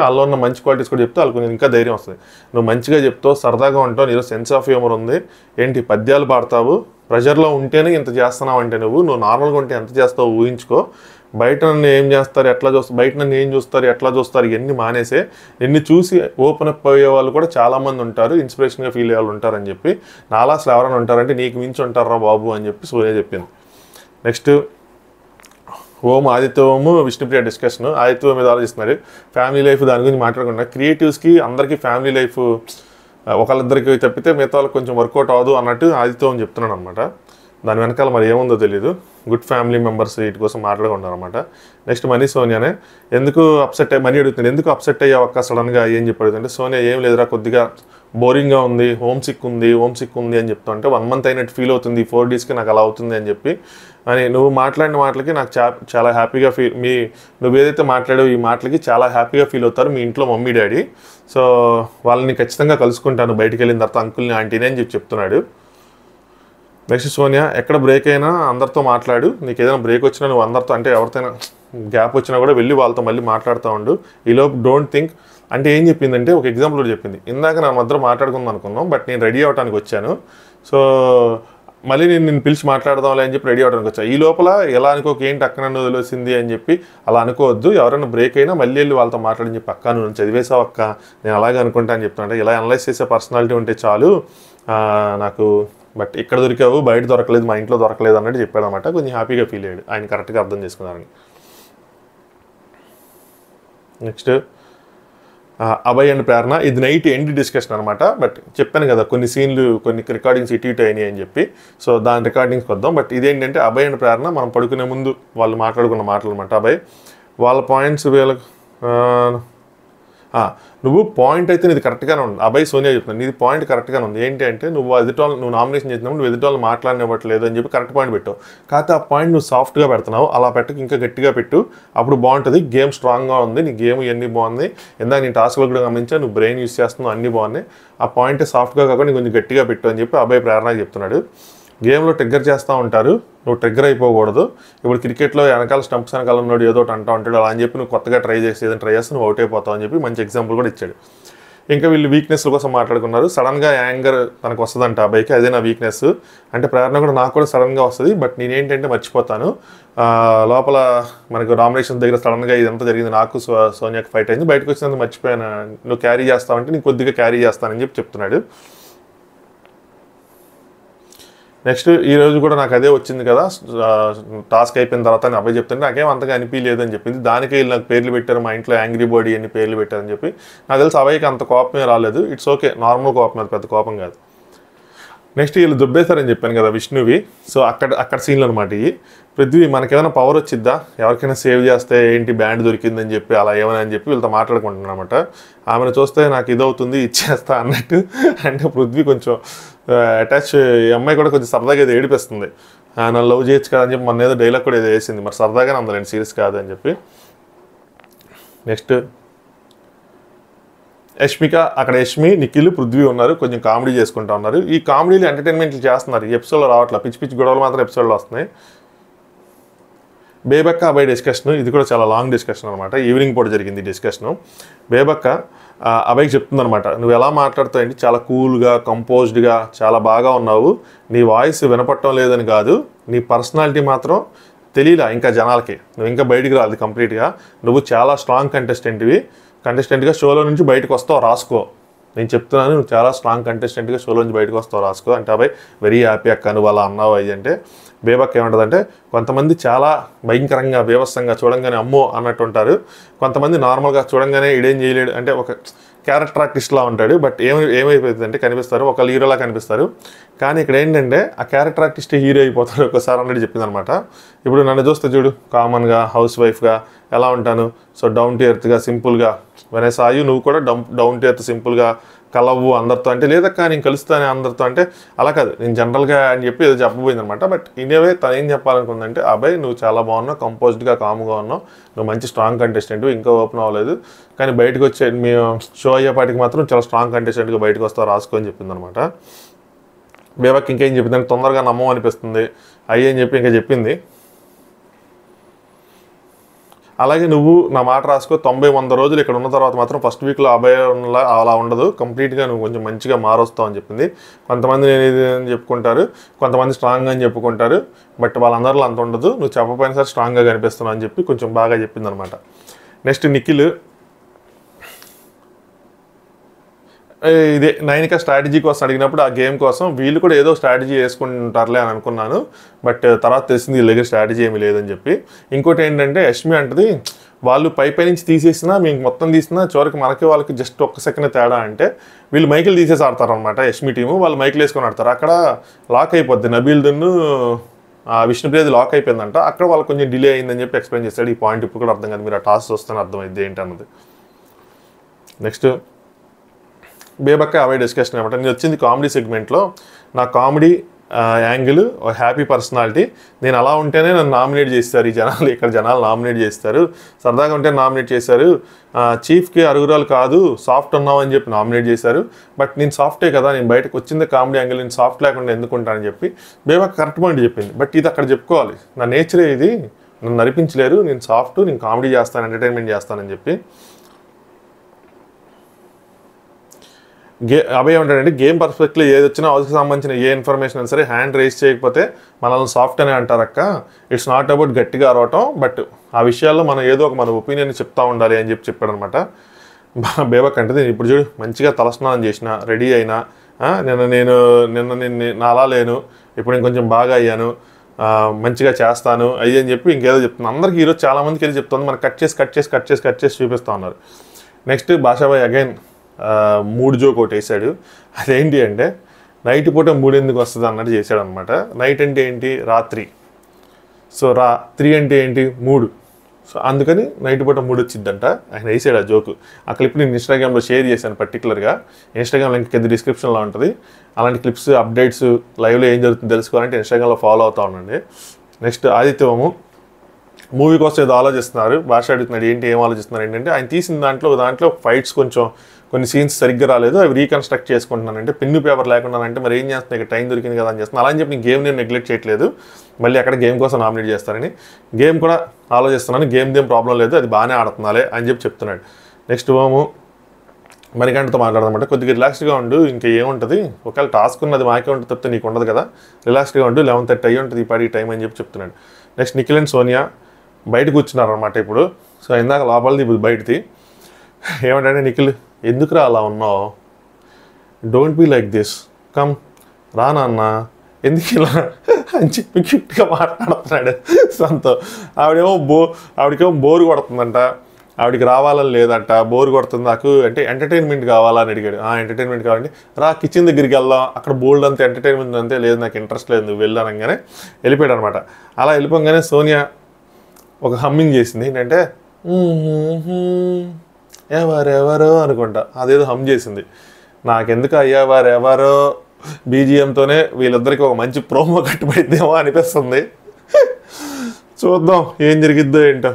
A: వాళ్ళలో ఉన్న మంచి క్వాలిటీస్ కూడా చెప్తే వాళ్ళకి ఇంకా ధైర్యం వస్తుంది. నువ్వు మంచిగా చెప్తావు, సరదాగా ఉంటావు, నీలో సెన్స్ ఆఫ్ హ్యూమర్ ఉంది, ఏంటి పద్యాలు పాడతావు, ప్రెషర్లో ఉంటేనే ఇంత చేస్తున్నావు అంటే నువ్వు నార్మల్గా ఉంటే ఎంత చేస్తావు ఊహించుకో, బయట నన్ను ఏం చేస్తారు ఎట్లా చూస్తారు, బయట నన్ను ఏం చూస్తారు ఎట్లా చూస్తారు ఇవన్నీ మానేసే, నిన్ను చూసి ఓపెన్ అప్ అయ్యే వాళ్ళు కూడా చాలామంది ఉంటారు, ఇన్స్పిరేషన్గా ఫీల్ అయ్యే వాళ్ళు ఉంటారని చెప్పి, నాలా అసలు ఎవరైనా ఉంటారంటే నీకు మించి ఉంటారా బాబు అని చెప్పి సోనియా చెప్పింది. నెక్స్ట్ ఆదిత్య ఓము విష్ణుప్రియ డిస్కషన్, ఆదిత్య ఓం మీద ఆలోచిస్తున్నారు, ఫ్యామిలీ లైఫ్ దాని గురించి మాట్లాడకుండా క్రియేటివ్స్కి అందరికీ ఫ్యామిలీ లైఫ్ ఒకళ్ళిద్దరికి తప్పితే మిగతా వాళ్ళకి కొంచెం వర్కౌట్ అవ్వదు అన్నట్టు ఆదిత్య ఓం చెప్తున్నాను అనమాట. దాని వెనకాల మరి ఏముందో తెలీదు, గుడ్ ఫ్యామిలీ మెంబర్స్ వీటి కోసం మాట్లాడుకుంటారు అనమాట. నెక్స్ట్ మనీ సోనియానే ఎందుకు మనీ అడుగుతుంది, ఎందుకు అప్సెట్ అయ్యా ఒక్క సడన్గా ఏం చెప్పాడు అంటే, సోనియా ఏం లేదురా కొద్దిగా బోరింగ్గా ఉంది, హోమ్ సిక్ ఉంది అని చెప్తా అంటే 1 మంత్ అయినట్టు ఫీల్ అవుతుంది, 4 డేస్కి నాకు అలా అవుతుంది అని చెప్పి అని నువ్వు మాట్లాడిన మాటలకి నాకు చాలా హ్యాపీగా నువ్వు ఏదైతే మాట్లాడావు ఈ మాటలకి చాలా హ్యాపీగా ఫీల్ అవుతారు మీ ఇంట్లో మమ్మీ డాడీ, సో వాళ్ళని ఖచ్చితంగా కలుసుకుంటాను బయటికి వెళ్ళిన తర్వాత అంకుల్ని ఆంటీని అని చెప్తున్నాడు. నెక్స్ట్ సోనియా, ఎక్కడ బ్రేక్ అయినా అందరితో మాట్లాడు, నీకు ఏదైనా బ్రేక్ వచ్చినా నువ్వు అందరితో అంటే ఎవరితోనైనా గ్యాప్ వచ్చినా కూడా వెళ్ళి వాళ్ళతో మళ్ళీ మాట్లాడుతూ ఉండు, ఈలోపు డోంట్ థింక్ అంటే ఏం చెప్పిందంటే ఒక ఎగ్జాంపుల్ కూడా చెప్పింది, ఇందాక నా మధ్య మాట్లాడుకుందాం అనుకున్నాం బట్ నేను రెడీ అవ్వడానికి వచ్చాను, సో మళ్ళీ నేను పిలిచి మాట్లాడదాంలే అని చెప్పి రెడీ అవ్వడానికి వచ్చాను, ఈ లోపల ఎలా అనుకోక ఏంటి అక్క నన్ను వదిలేసింది అని చెప్పి అలా అనుకోవద్దు, ఎవరైనా బ్రేక్ అయినా మళ్ళీ వెళ్ళి వాళ్ళతో మాట్లాడని చెప్పి అక్క నువ్వు చదివేసావు అక్క నేను అలాగే అనుకుంటా అని చెప్తాను, ఇలా అనలైజ్ చేసే పర్సనాలిటీ ఉంటే చాలు నాకు, బట్ ఇక్కడ దొరికావు బయట దొరకలేదు మా ఇంట్లో దొరకలేదు అన్నట్టు చెప్పాడు అనమాట. కొంచెం హ్యాపీగా ఫీల్ అయ్యాడు, ఆయన కరెక్ట్గా అర్థం చేసుకున్నారని. నెక్స్ట్ అభయ్ అండ్ ప్రేరణ ఇది నైట్ ఎండ్ డిస్కషన్ అనమాట. బట్ చెప్పాను కదా కొన్ని సీన్లు కొన్ని రికార్డింగ్స్ ఇటు అయినాయి అని చెప్పి, సో దాని రికార్డింగ్స్కి వద్దాం. బట్ ఇదేంటంటే అభయ్ అండ్ ప్రేరణ మనం పడుకునే ముందు వాళ్ళు మాట్లాడుకున్న మాటలు అనమాట. అభయ్ వాళ్ళ పాయింట్స్ వీళ్ళకి నువ్వు పాయింట్ అయితే నీది కరెక్ట్గానే ఉంది. అభయ్ సోనియా చెప్తున్నాను నీది పాయింట్ కరెక్ట్గానే ఉంది. ఏంటి అంటే నువ్వు నువ్వు నామినేషన్ చేసినప్పుడు నువ్వు ఎదుటోళ్ళు మాట్లాడినవ్వట్లేదు అని చెప్పి కరెక్ట్ పాయింట్ పెట్టావు. కాకపోతే ఆ పాయింట్ నువ్వు సాఫ్ట్గా పెడుతున్నావు. అలా పెట్టకు, ఇంకా గట్టిగా పెట్టు, అప్పుడు బాగుంటుంది. గేమ్ స్ట్రాంగ్గా ఉంది, నీ గేమ్ ఇవన్నీ బాగుంది. ఇందాక నేను టాస్క్లో కూడా గమనించా, నువ్వు బ్రెయిన్ యూస్ చేస్తున్నావు, అన్నీ బాగున్నాయి. ఆ పాయింట్ సాఫ్ట్గా కాకుండా కొంచెం గట్టిగా పెట్టు అని చెప్పి అభయ్ ప్రేరణకి చెప్తున్నాడు. గేమ్లో ట్రిగ్గర్ చేస్తూ ఉంటారు, నువ్వు ట్రిగ్గర్ అయిపోకూడదు. ఇప్పుడు క్రికెట్లో వెనకాల స్టంప్స్ వెనకాల ఉన్నాడు ఏదో ఒకటి అంటూ ఉంటాడు, అలా అని చెప్పి నువ్వు కొత్తగా ట్రై చేసి నువ్వు అవుట్ అయిపోతావు అని చెప్పి మంచి ఎగ్జాంపుల్ కూడా ఇచ్చాడు. ఇంకా వీళ్ళు వీక్నెస్ల కోసం మాట్లాడుకున్నారు. సడన్గా యాంగర్ తనకు వస్తుందంట అబ్బాయికి, అదే నా వీక్నెస్ అంటే. ప్రేరణ కూడా నాకు కూడా సడన్గా వస్తుంది, బట్ నేనేంటంటే మర్చిపోతాను. లోపల మనకు నామినేషన్ దగ్గర సడన్గా ఇదంతా జరిగింది, నాకు సోనియాకి ఫైట్ అయింది, బయటకు వచ్చినందుకు మర్చిపోయాను, నువ్వు క్యారీ చేస్తావంటే నేను కొద్దిగా క్యారీ చేస్తానని చెప్పి చెప్తున్నాడు. నెక్స్ట్ ఈరోజు కూడా నాకు అదే వచ్చింది కదా, టాస్క్ అయిపోయిన తర్వాత అని అబ్బాయి చెప్తుంటే నాకేం అంతగా అనిపించలేదని చెప్పింది. దానికి వీళ్ళు నాకు పేర్లు పెట్టారు, మా ఇంట్లో యాంగ్రీ బాడీ అని పేర్లు పెట్టారని చెప్పి. నాకు తెలిసి అబ్బాయికి అంత కోపమే రాలేదు, ఇట్స్ ఓకే, నార్మల్ కోపం, అది పెద్ద కోపం కాదు. నెక్స్ట్ వీళ్ళు దుబ్బేశారని చెప్పాను కదా విష్ణువి, సో అక్కడ సీన్లు అనమాట ఇవి. పృథ్వీ మనకేమైనా పవర్ వచ్చిద్దా, ఎవరికైనా సేవ్ చేస్తే ఏంటి బ్యాండ్ దొరికిందని చెప్పి అలా ఏమైనా అని చెప్పి వీళ్ళతో మాట్లాడుకుంటున్నాను అనమాట. ఆమెను చూస్తే నాకు ఇదవుతుంది ఇచ్చేస్తా అన్నట్టు. అంటే పృథ్వీ కొంచెం అటాచ్, ఈ అమ్మాయి కూడా కొంచెం సరదాగా ఏదో ఏడిపిస్తుంది, నన్ను లవ్ చేయొచ్చు కదా అని చెప్పి మొన్న ఏదో డైలాగ్ కూడా ఏదో వేసింది, మరి సరదాగానే అందలేండి, సీరియస్ కాదు అని చెప్పి. నెక్స్ట్ యష్మిక, అక్కడ యష్మి, నిఖిల్, పృథ్వీ ఉన్నారు, కొంచెం కామెడీ చేసుకుంటూ ఉన్నారు. ఈ కామెడీలు ఎంటర్టైన్మెంట్లు చేస్తున్నారు, ఈ ఎపిసోడ్లో రావట్లేదు, పిచ్చి పిచ్చి గొడవలు మాత్రం ఎపిసోడ్లో వస్తున్నాయి. బేబక్క అబ్బాయి డిస్కషన్, ఇది కూడా చాలా లాంగ్ డిస్కషన్ అనమాట, ఈవినింగ్ పూట జరిగింది డిస్కషను. బేబక్క అబ్బాయికి చెప్తుందనమాట, నువ్వు ఎలా మాట్లాడుతావు ఏంటి, చాలా కూల్గా కంపోజ్డ్గా చాలా బాగా ఉన్నావు, నీ వాయిస్ వినపడటం లేదని కాదు, నీ పర్సనాలిటీ మాత్రం తెలియలా ఇంకా జనాలకి, నువ్వు ఇంకా బయటికి రాదు కంప్లీట్గా, నువ్వు చాలా స్ట్రాంగ్ కంటెస్టెంట్గా షోలో నుంచి బయటకు వస్తావు, రాసుకో, నేను చెప్తున్నాను, నువ్వు చాలా స్ట్రాంగ్ కంటెస్టెంట్గా షోలో నుంచి బయటకు వస్తావు, రాసుకో అంటే అబ్బాయి వెరీ హ్యాపీ అక్క నువ్వు అలా అన్నావు అయ్యి అంటే. బేబక్ ఏమంటుందంటే, కొంతమంది చాలా భయంకరంగా బీభత్సంగా చూడంగానే అమ్మో అన్నట్టు ఉంటారు, కొంతమంది నార్మల్గా చూడంగానే ఇడేం చేయలేడు అంటే ఒక క్యారెక్టర్ ఆర్టిస్ట్లా ఉంటాడు, బట్ ఏమైపోతుందంటే కనిపిస్తారు, ఒక హీరోలా కనిపిస్తారు, కానీ ఇక్కడ ఏంటంటే ఆ క్యారెక్టర్ ఆర్టిస్ట్ హీరో అయిపోతారు ఒకసారి అన్నట్టు చెప్పింది అనమాట. ఇప్పుడు నన్ను చూస్తే చూడు, కామన్గా హౌస్ వైఫ్గా ఎలా ఉంటాను, సో డౌన్ టు ఎర్త్గా సింపుల్గా, వెనే సాయు నువ్వు కూడా డౌన్ టు ఎర్త్ సింపుల్గా కలవు అందరితో అంటే, లేదక్క నేను కలుస్తాను అందరితో అంటే, అలా కాదు నేను జనరల్గా అని చెప్పి ఏదో చెప్పబోయింది అనమాట. బట్ ఇనేవే తను ఏం చెప్పాలనుకుందంటే, అబ్బాయి నువ్వు చాలా బాగున్నావు, కంపోజ్డ్గా కామ్గా ఉన్నావు, నువ్వు మంచి స్ట్రాంగ్ కంటెస్టెంట్, ఇంకా ఓపెన్ అవ్వలేదు, కానీ బయటకు వచ్చే మేము షో అయ్యేపాటికి మాత్రం చాలా స్ట్రాంగ్ కంటెస్టెంట్గా బయటకు వస్తావు, రాసుకో అని చెప్పింది అనమాట. బేబక్ ఇంకేం చెప్పిందంటే, తొందరగా నమ్మం అనిపిస్తుంది అయ్యి అని చెప్పి ఇంకా చెప్పింది. అలాగే నువ్వు నా మాట రాసుకో, 90-100 రోజులు ఇక్కడ ఉన్న తర్వాత మాత్రం ఫస్ట్ వీక్లో అభయంలా అలా ఉండదు, కంప్లీట్గా నువ్వు కొంచెం మంచిగా మారొస్తావు అని చెప్పింది. కొంతమంది నేను ఇది అని చెప్పుకుంటారు, కొంతమంది స్ట్రాంగ్గా అని చెప్పుకుంటారు, బట్ వాళ్ళందరిలో అంత ఉండదు, నువ్వు చెప్పపోయినా సరే స్ట్రాంగ్గా కనిపిస్తున్నావు అని చెప్పి కొంచెం బాగా చెప్పింది అనమాట. నెక్స్ట్ నిఖిల్, ఇదే నైనిక స్ట్రాటజీ కోసం అడిగినప్పుడు ఆ గేమ్ కోసం వీళ్ళు కూడా ఏదో స్ట్రాటజీ వేసుకుంటారులే అని అనుకున్నాను, బట్ తర్వాత తెలిసింది వీళ్ళ దగ్గర స్ట్రాటజీ ఏమీ లేదని చెప్పి. ఇంకోటి ఏంటంటే యష్మి అంటది, వాళ్ళు పై నుంచి తీసేసినా మేము మొత్తం తీసినా చివరికి మనకి వాళ్ళకి జస్ట్ ఒక్క సెకండ్ తేడా అంటే, వీళ్ళు మైకులు తీసేసి ఆడతారు అనమాట యష్మి టీము, వాళ్ళు మైకులు వేసుకొని ఆడతారు, అక్కడ లాక్ అయిపోద్ది, నబీల్ దున్ను విష్ణుప్రియది లాక్ అయిపోయిందంట, అక్కడ వాళ్ళకి కొంచెం డిలే అయిందని చెప్పి ఎక్స్ప్లెయిన్ చేస్తాడు. ఈ పాయింట్ ఇప్పుడు కూడా అర్థం కాదు, మీరు ఆ టాస్క్ వస్తేనే అర్థమైంది ఏంటి అన్నది. నెక్స్ట్ బేబక్క అవాయిడ్ డిస్కషన్ అనమాట. నేను వచ్చింది కామెడీ సెగ్మెంట్లో, నా కామెడీ యాంగిల్ హ్యాపీ పర్సనాలిటీ, నేను అలా ఉంటేనే నన్ను నామినేట్ చేస్తారు ఈ జనాలు, ఇక్కడ జనాలు నామినేట్ చేస్తారు, సరదాగా ఉంటే నామినేట్ చేశారు, చీఫ్కి అరుగురాలు కాదు సాఫ్ట్ ఉన్నావు అని చెప్పి నామినేట్ చేశారు, బట్ నేను సాఫ్టే కదా, నేను బయటకు వచ్చింది కామెడీ యాంగిల్, నేను సాఫ్ట్ లేకుండా ఎందుకుంటానని చెప్పి బేబక్క కరెక్ట్ పాయింట్ చెప్పింది. బట్ ఇది అక్కడ చెప్పుకోవాలి, నా నేచరే ఇది, నన్ను నడిపించలేరు, నేను సాఫ్ట్, నేను కామెడీ చేస్తాను, ఎంటర్టైన్మెంట్ చేస్తానని చెప్పి. అభయ్ ఏమంటాడంటే, గేమ్ పర్స్పెక్ట్లో ఏది వచ్చినా హౌస్కి సంబంధించిన ఏ ఇన్ఫర్మేషన్ అయినా సరే హ్యాండ్ రేస్ చేయకపోతే మనల్ని సాఫ్ట్ అనే అంటారక్క, ఇట్స్ నాట్ అబౌట్ గట్టిగా అరవటం, బట్ ఆ విషయాల్లో మనం ఏదో ఒక మన ఒపీనియన్ చెప్తా ఉండాలి అని చెప్పి చెప్పాడనమాట. బేబక్ అంటే, ఇప్పుడు చూడు మంచిగా తలస్నానం చేసిన రెడీ అయినా, నిన్న అలా లేను, ఇప్పుడు నేను కొంచెం బాగా అయ్యాను, మంచిగా చేస్తాను అయ్యి అని చెప్పి ఇంకేదో చెప్తున్నాను. అందరికీ ఈరోజు చాలామందికి వెళ్ళి చెప్తుంది, మనకు కట్ చేసి చూపిస్తూ ఉన్నారు. నెక్స్ట్ భాషాబాయ్ అగైన్ 3 జోక్ ఒకటి వేసాడు. అదేంటి అంటే నైట్ పూట 3 ఎందుకు వస్తుంది అన్నట్టు చేశాడు అనమాట. నైట్ అంటే ఏంటి, రాత్రి. సో 3 అంటే ఏంటి, 3. సో అందుకని నైట్ పూట 3 వచ్చిందంట. ఆయన వేసాడు ఆ జోకు. ఆ క్లిప్ నేను ఇన్స్టాగ్రామ్లో షేర్ చేశాను పర్టికులర్గా. ఇన్స్టాగ్రామ్ లింక్ కింద డిస్క్రిప్షన్లో ఉంటుంది. అలాంటి క్లిప్స్, అప్డేట్స్, లైవ్లో ఏం జరుగుతుందో తెలుసుకోవాలంటే ఇన్స్టాగ్రామ్లో ఫాలో అవుతూ ఉండండి. నెక్స్ట్ ఆదిత్యము మూవీ కోసం ఏదో ఆలోచిస్తున్నారు. భాష అడుగుతున్నాడు ఏంటి, ఏం ఆలోచిస్తున్నారు ఏంటంటే, ఆయన తీసిన దాంట్లో ఫైట్స్ కొన్ని సీన్స్ సరిగ్గా రాలేదు, అవి రీకన్స్ట్రక్ట్ చేసుకుంటున్నానంటే పెన్ను పేపర్ లేకుండా అంటే మరి ఏం చేస్తున్నాను, ఇక్కడ టైం దొరికింది కదా అని చేస్తున్నాను. అలా అని చెప్పి గేమ్ నేను నెగ్లెక్ట్ చేయట్లేదు, మళ్ళీ అక్కడ గేమ్ కోసం నామినేట్ చేస్తారని. గేమ్ కూడా ఆలోచిస్తున్నాను, గేమ్దేం ప్రాబ్లం లేదు, అది బాగానే ఆడుతున్నాలే అని చెప్పి చెప్తున్నాడు. నెక్స్ట్ మణికంఠతో మాట్లాడదామంటే కొద్దిగా రిలాక్స్డ్గా ఉండు, ఇంకా ఏముంటుంది, ఒకవేళ టాస్క్ ఉన్నది మాకే ఉంటుంది తప్పితే నీకు ఉండదు కదా, రిలాక్స్డ్గా ఉండు, 11:30 అయ్యి ఉంటుంది ఈ పాటి టైం అని చెప్పి చెప్తున్నాడు. నెక్స్ట్ నిఖిల్ అండ్ సోనియా బయట కూర్చున్నారనమాట ఇప్పుడు. సో ఇందాక లోపలిది ఇప్పుడు బయటది. ఏమంటే నిఖిల్ ఎందుకురా అలా ఉన్నావు, don't be like this, come రా నాన్న, ఎందుకు ఇలా అని చెప్పి క్యూట్గా మాట్లాడుతున్నాడు సంతో. ఆవిడకేమో బోరు కొడుతుందంట, ఆవిడకి రావాలని లేదంట, బోర్ కొడుతుంది నాకు అంటే ఎంటర్టైన్మెంట్ కావాలని అడిగాడు. ఎంటర్టైన్మెంట్ కావాలండి, రా కిచెన్ దగ్గరికి వెళ్దాం, అక్కడ బోల్డ్ అంతే ఎంటర్టైన్మెంట్ అంతే, లేదు నాకు ఇంట్రెస్ట్ లేదు, నువ్వు వెళ్ళానగానే వెళ్ళిపోయాడు అనమాట. అలా వెళ్ళిపోగానే సోనియా ఒక హమ్మింగ్ చేసింది. ఏంటంటే ఎవరెవరో అనుకుంటా అదేదో హమ్ చేసింది. నాకెందుకు అయ్యేవారెవరో బీజిఎంతోనే వీళ్ళిద్దరికి ఒక మంచి ప్రోమో కట్టుబడిద్దేమో అనిపిస్తుంది. చూద్దాం ఏం జరిగిద్దో ఏంటో.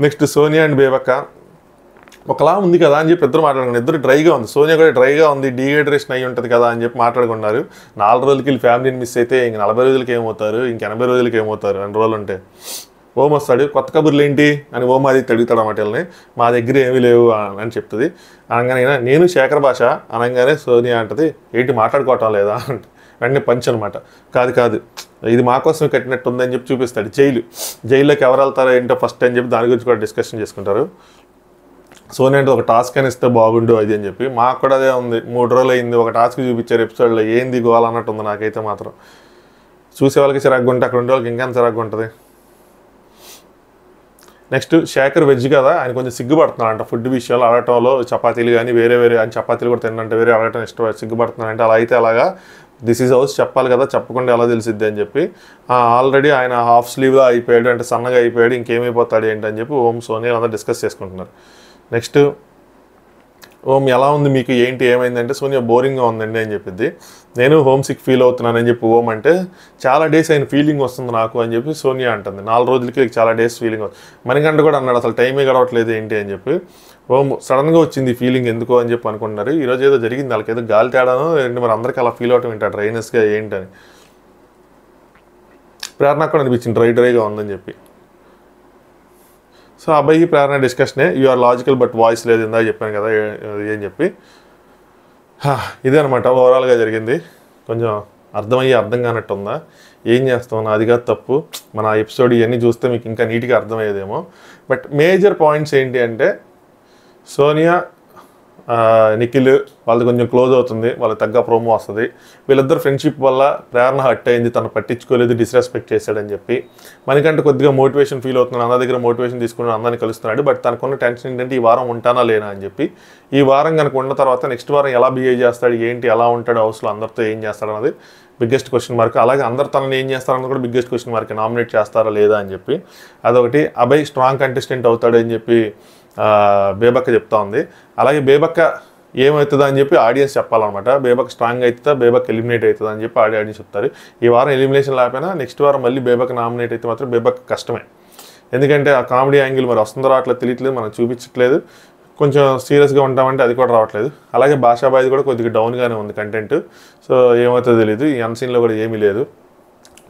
A: నెక్స్ట్ సోనియా అండ్ బేబక్క ఒకలా ఉంది కదా అని చెప్పి ఇద్దరు మాట్లాడుకున్నారు. ఇద్దరు డ్రైగా ఉంది, సోనియా కూడా డ్రైగా ఉంది, డీహైడ్రేషన్ అయ్యి ఉంటుంది కదా అని చెప్పి మాట్లాడుకున్నారు. 4 రోజులకి వీళ్ళు ఫ్యామిలీని మిస్ అయితే ఇంక 40 రోజులకి ఏమవుతారు, ఇంక 80 రోజులకి ఏమవుతారు, 2 రోజులు ఉంటే. ఓం వస్తాడు, కొత్త కబుర్లు ఏంటి అని ఓం ఆదిత్య అడుగుతాడు అన్నమాట వీళ్ళని. మా దగ్గర ఏమీ లేవు అని చెప్తుంది. అనగానే నేను శేఖర్ భాష అనగానే సోనియా అంటది ఏంటి మాట్లాడుకోవటం లేదా అంటే వెంటనే పంచ్ అనమాట. కాదు ఇది మా కోసం కట్టినట్టు ఉందని చెప్పి చూపిస్తాడు. జైల్లోకి ఎవరు వెళ్తారో ఏంటో ఫస్ట్ అని చెప్పి దాని గురించి కూడా డిస్కషన్ చేసుకుంటారు. సోనియా అంటే ఒక టాస్క్ అని ఇస్తే బాగుండు అది అని చెప్పి. మాకు కూడా అదే ఉంది, 3 రోజులు అయింది, ఒక టాస్క్ చూపించారు ఎపిసోడ్లో, ఏంది గోల్ అన్నట్టు ఉంది నాకైతే మాత్రం. చూసే వాళ్ళకి చిరాగ్గా ఉంటే అక్కడ ఉండే వాళ్ళకి ఇంకా చిరాగ్గా ఉంటుంది. నెక్స్ట్ శేఖర్ వెజ్ కదా, ఆయన కొంచెం సిగ్గుపడుతున్నాడంట ఫుడ్ విషయాలు అడగటంలో. చపాతీలు కానీ వేరే ఆయన చపాతీలు కూడా తిన్నంటే వేరే అడగటం ఇష్టం, సిగ్గుపడుతున్నాడంటే. అలా అయితే అలాగా దిస్ ఈజ్ హౌస్ చెప్పాలి కదా, చెప్పకుండా ఎలా తెలిసిద్ది అని చెప్పి. ఆల్రెడీ ఆయన హాఫ్ స్లీవ్లో అయిపోయాడు, అంటే సన్నగా అయిపోయాడు, ఇంకేమైపోతాడు ఏంటి అని చెప్పి ఓం సోనియా అంతా డిస్కస్ చేసుకుంటున్నారు. నెక్స్ట్ ఓం ఎలా ఉంది మీకు, ఏంటి ఏమైందంటే సోనియా బోరింగ్గా ఉందండి అని చెప్పిద్ది. నేను హోమ్ సిక్ ఫీల్ అవుతున్నానని చెప్పి ఓం అంటే చాలా డేస్ అయిన ఫీలింగ్ వస్తుంది నాకు అని చెప్పి సోనియా అంటుంది. 4 రోజులకి చాలా డేస్ ఫీలింగ్ వస్తుంది. మణికంఠ కూడా అన్నాడు అసలు టైమే గడవట్లేదు ఏంటి అని చెప్పి. ఓం సడన్గా వచ్చింది ఫీలింగ్ ఎందుకో అని చెప్పి అనుకుంటున్నారు. ఈరోజు ఏదో జరిగింది వాళ్ళకి, ఏదో గాలి తేడానో ఏంటి మరి అందరికీ అలా ఫీల్ అవటం ఏంటి డ్రైనెస్గా ఏంటని. ప్రేరణ కూడా అనిపించింది డ్రైగా ఉందని చెప్పి. సో అబ్బాయికి ప్రేరణ డిస్కషనే, you are logical but voice లేదు ఇందాక చెప్పాను కదా ఏం చెప్పి. ఇదే అనమాట ఓవరాల్గా జరిగింది. కొంచెం అర్థం కానట్టు ఉందా, ఏం చేస్తాం, నాది కాదు తప్పు. మన ఎపిసోడ్ ఇవన్నీ చూస్తే మీకు ఇంకా నీట్గా అర్థమయ్యేదేమో. బట్ మేజర్ పాయింట్స్ ఏంటి అంటే సోనియా నిఖిల్ వాళ్ళది కొంచెం క్లోజ్ అవుతుంది, వాళ్ళకి తగ్గ ప్రోమో వస్తుంది. వీళ్ళిద్దరు ఫ్రెండ్షిప్ వల్ల ప్రేరణ హట్ అయింది, తను పట్టించుకోలేదు, డిస్రెస్పెక్ట్ చేశాడని చెప్పి. మనకంటే కొద్దిగా మోటివేషన్ ఫీల్ అవుతున్నాడు, అన్న దగ్గర మోటివేషన్ తీసుకుని అందరిని కలుస్తున్నాడు. బట్ తనకున్న టెన్షన్ ఏంటంటే ఈ వారం ఉంటానా లేనా అని చెప్పి. ఈ వారం కనుక ఉన్న తర్వాత నెక్స్ట్ వారం ఎలా బిహేవ్ చేస్తాడు, ఏంటి, ఎలా ఉంటాడు హౌస్లో, అందరితో ఏం చేస్తాడు అన్నది బిగ్గెస్ట్ క్వశ్చన్ మార్క్. అలాగే అందరు తనని ఏం చేస్తారన్నది కూడా బిగ్గెస్ట్ క్వశ్చన్ మార్క్, నామినేట్ చేస్తారా లేదా అని చెప్పి. అదొకటి. అభయ్ స్ట్రాంగ్ కంటెస్టెంట్ అవుతాడు అని చెప్పి బేబక్క చెప్తా ఉంది. అలాగే బేబక్క ఏమవుతుందా అని చెప్పి ఆడియన్స్ చెప్పాలన్నమాట. బేబక్ స్ట్రాంగ్ అవుతుందా, బేబక్ ఎలిమినేట్ అవుతుందా అని చెప్పి ఆడియన్స్ చెప్తారు. ఈ వారం ఎలిమినేషన్ లేకపోయినా నెక్స్ట్ వారం మళ్ళీ బేబక్ నామినేట్ అయితే మాత్రం బేబక్ కష్టమే. ఎందుకంటే ఆ కామెడీ యాంగిల్ మరి వస్తుందో రావట్లేదు తెలియట్లేదు, మనం చూపించట్లేదు. కొంచెం సీరియస్గా ఉంటామంటే అది కూడా రావట్లేదు. అలాగే భాషాబాయిది కూడా కొద్దిగా డౌన్గానే ఉంది కంటెంట్. సో ఏమవుతుందో తెలియదు. ఈ అన్సీన్లో కూడా ఏమీ లేదు,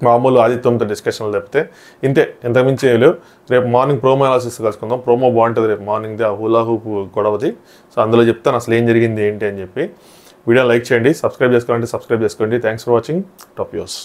A: మామూలు ఆదిత్యంతో డిస్కషన్లు తప్పితే ఇంతే, ఎంతమించి ఏమి లేవు. రేపు మార్నింగ్ ప్రోమో అనాలిసిస్ కలుసుకుందాం. ప్రోమో బాగుంటుంది రేపు మార్నింగ్ది, ఆ హులా హూప్ గొడవది. సో అందులో చెప్తాను అసలు ఏం జరిగింది ఏంటి అని చెప్పి. వీడియో లైక్ చేయండి, సబ్స్క్రైబ్ చేసుకోవాలంటే సబ్స్క్రైబ్ చేసుకోండి. Thanks for watching. Top use.